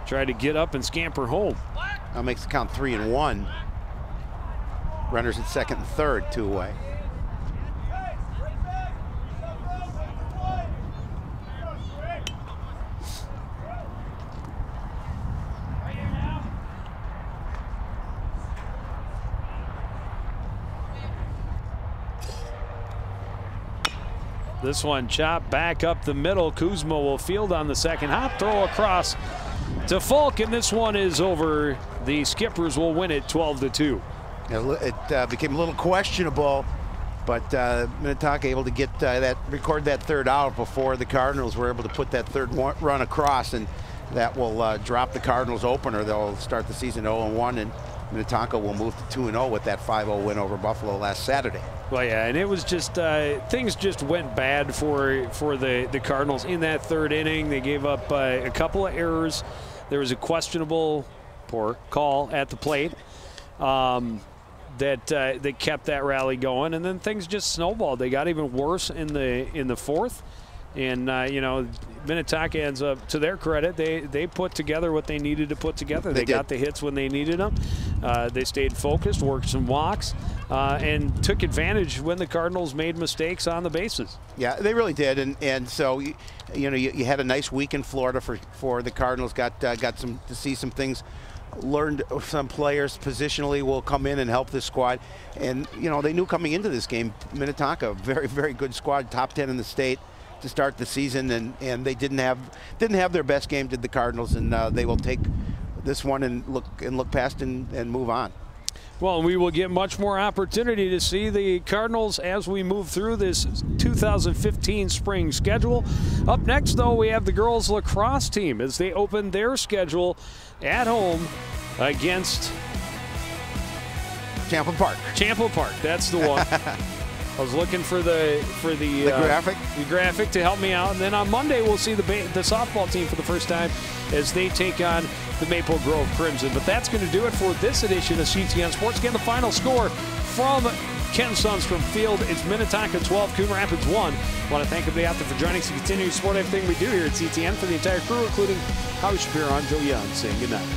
tried to get up and scamper home. That makes the count 3 and 1. Runners at second and third, 2 away. This one chopped back up the middle. Kuzma will field on the second hop, throw across to Falk, and this one is over. The Skippers will win it 12-2. It became a little questionable, but Minnetonka able to get record that third out before the Cardinals were able to put that third run across, and that will drop the Cardinals opener. They'll start the season 0-1, and Minnetonka will move to 2-0 with that 5-0 win over Buffalo last Saturday. Well, yeah, and it was just things just went bad for the Cardinals in that third inning. They gave up a couple of errors. There was a questionable, poor call at the plate that kept that rally going, and then things just snowballed. They got even worse in the fourth, and you know, Minnetonka ends up, to their credit, they put together what they needed to put together. They got the hits when they needed them. They stayed focused, worked some walks, and took advantage when the Cardinals made mistakes on the bases. Yeah, they really did, and so you know, you had a nice week in Florida for the Cardinals. Got some to see some things. Learned some players positionally will come in and help this squad, and you know, they knew coming into this game, Minnetonka, very, very good squad, top 10 in the state to start the season, and they didn't have their best game, did the Cardinals, and they will take this one and look past and move on. Well, we will get much more opportunity to see the Cardinals as we move through this 2015 spring schedule. Up next, though, we have the girls lacrosse team as they open their schedule at home against Champlin Park. Champlin Park, that's the one. I was looking for the graphic to help me out, and then on Monday we'll see the softball team for the first time as they take on the Maple Grove Crimson. But that's going to do it for this edition of CTN Sports. Again, the final score from Ken Sundstrom Field, it's Minnetonka 12, Coon Rapids 1. I want to thank everybody out there for joining us and continue to support everything we do here at CTN. For the entire crew, including Howie Shapiro, I'm Joe Young, saying good night.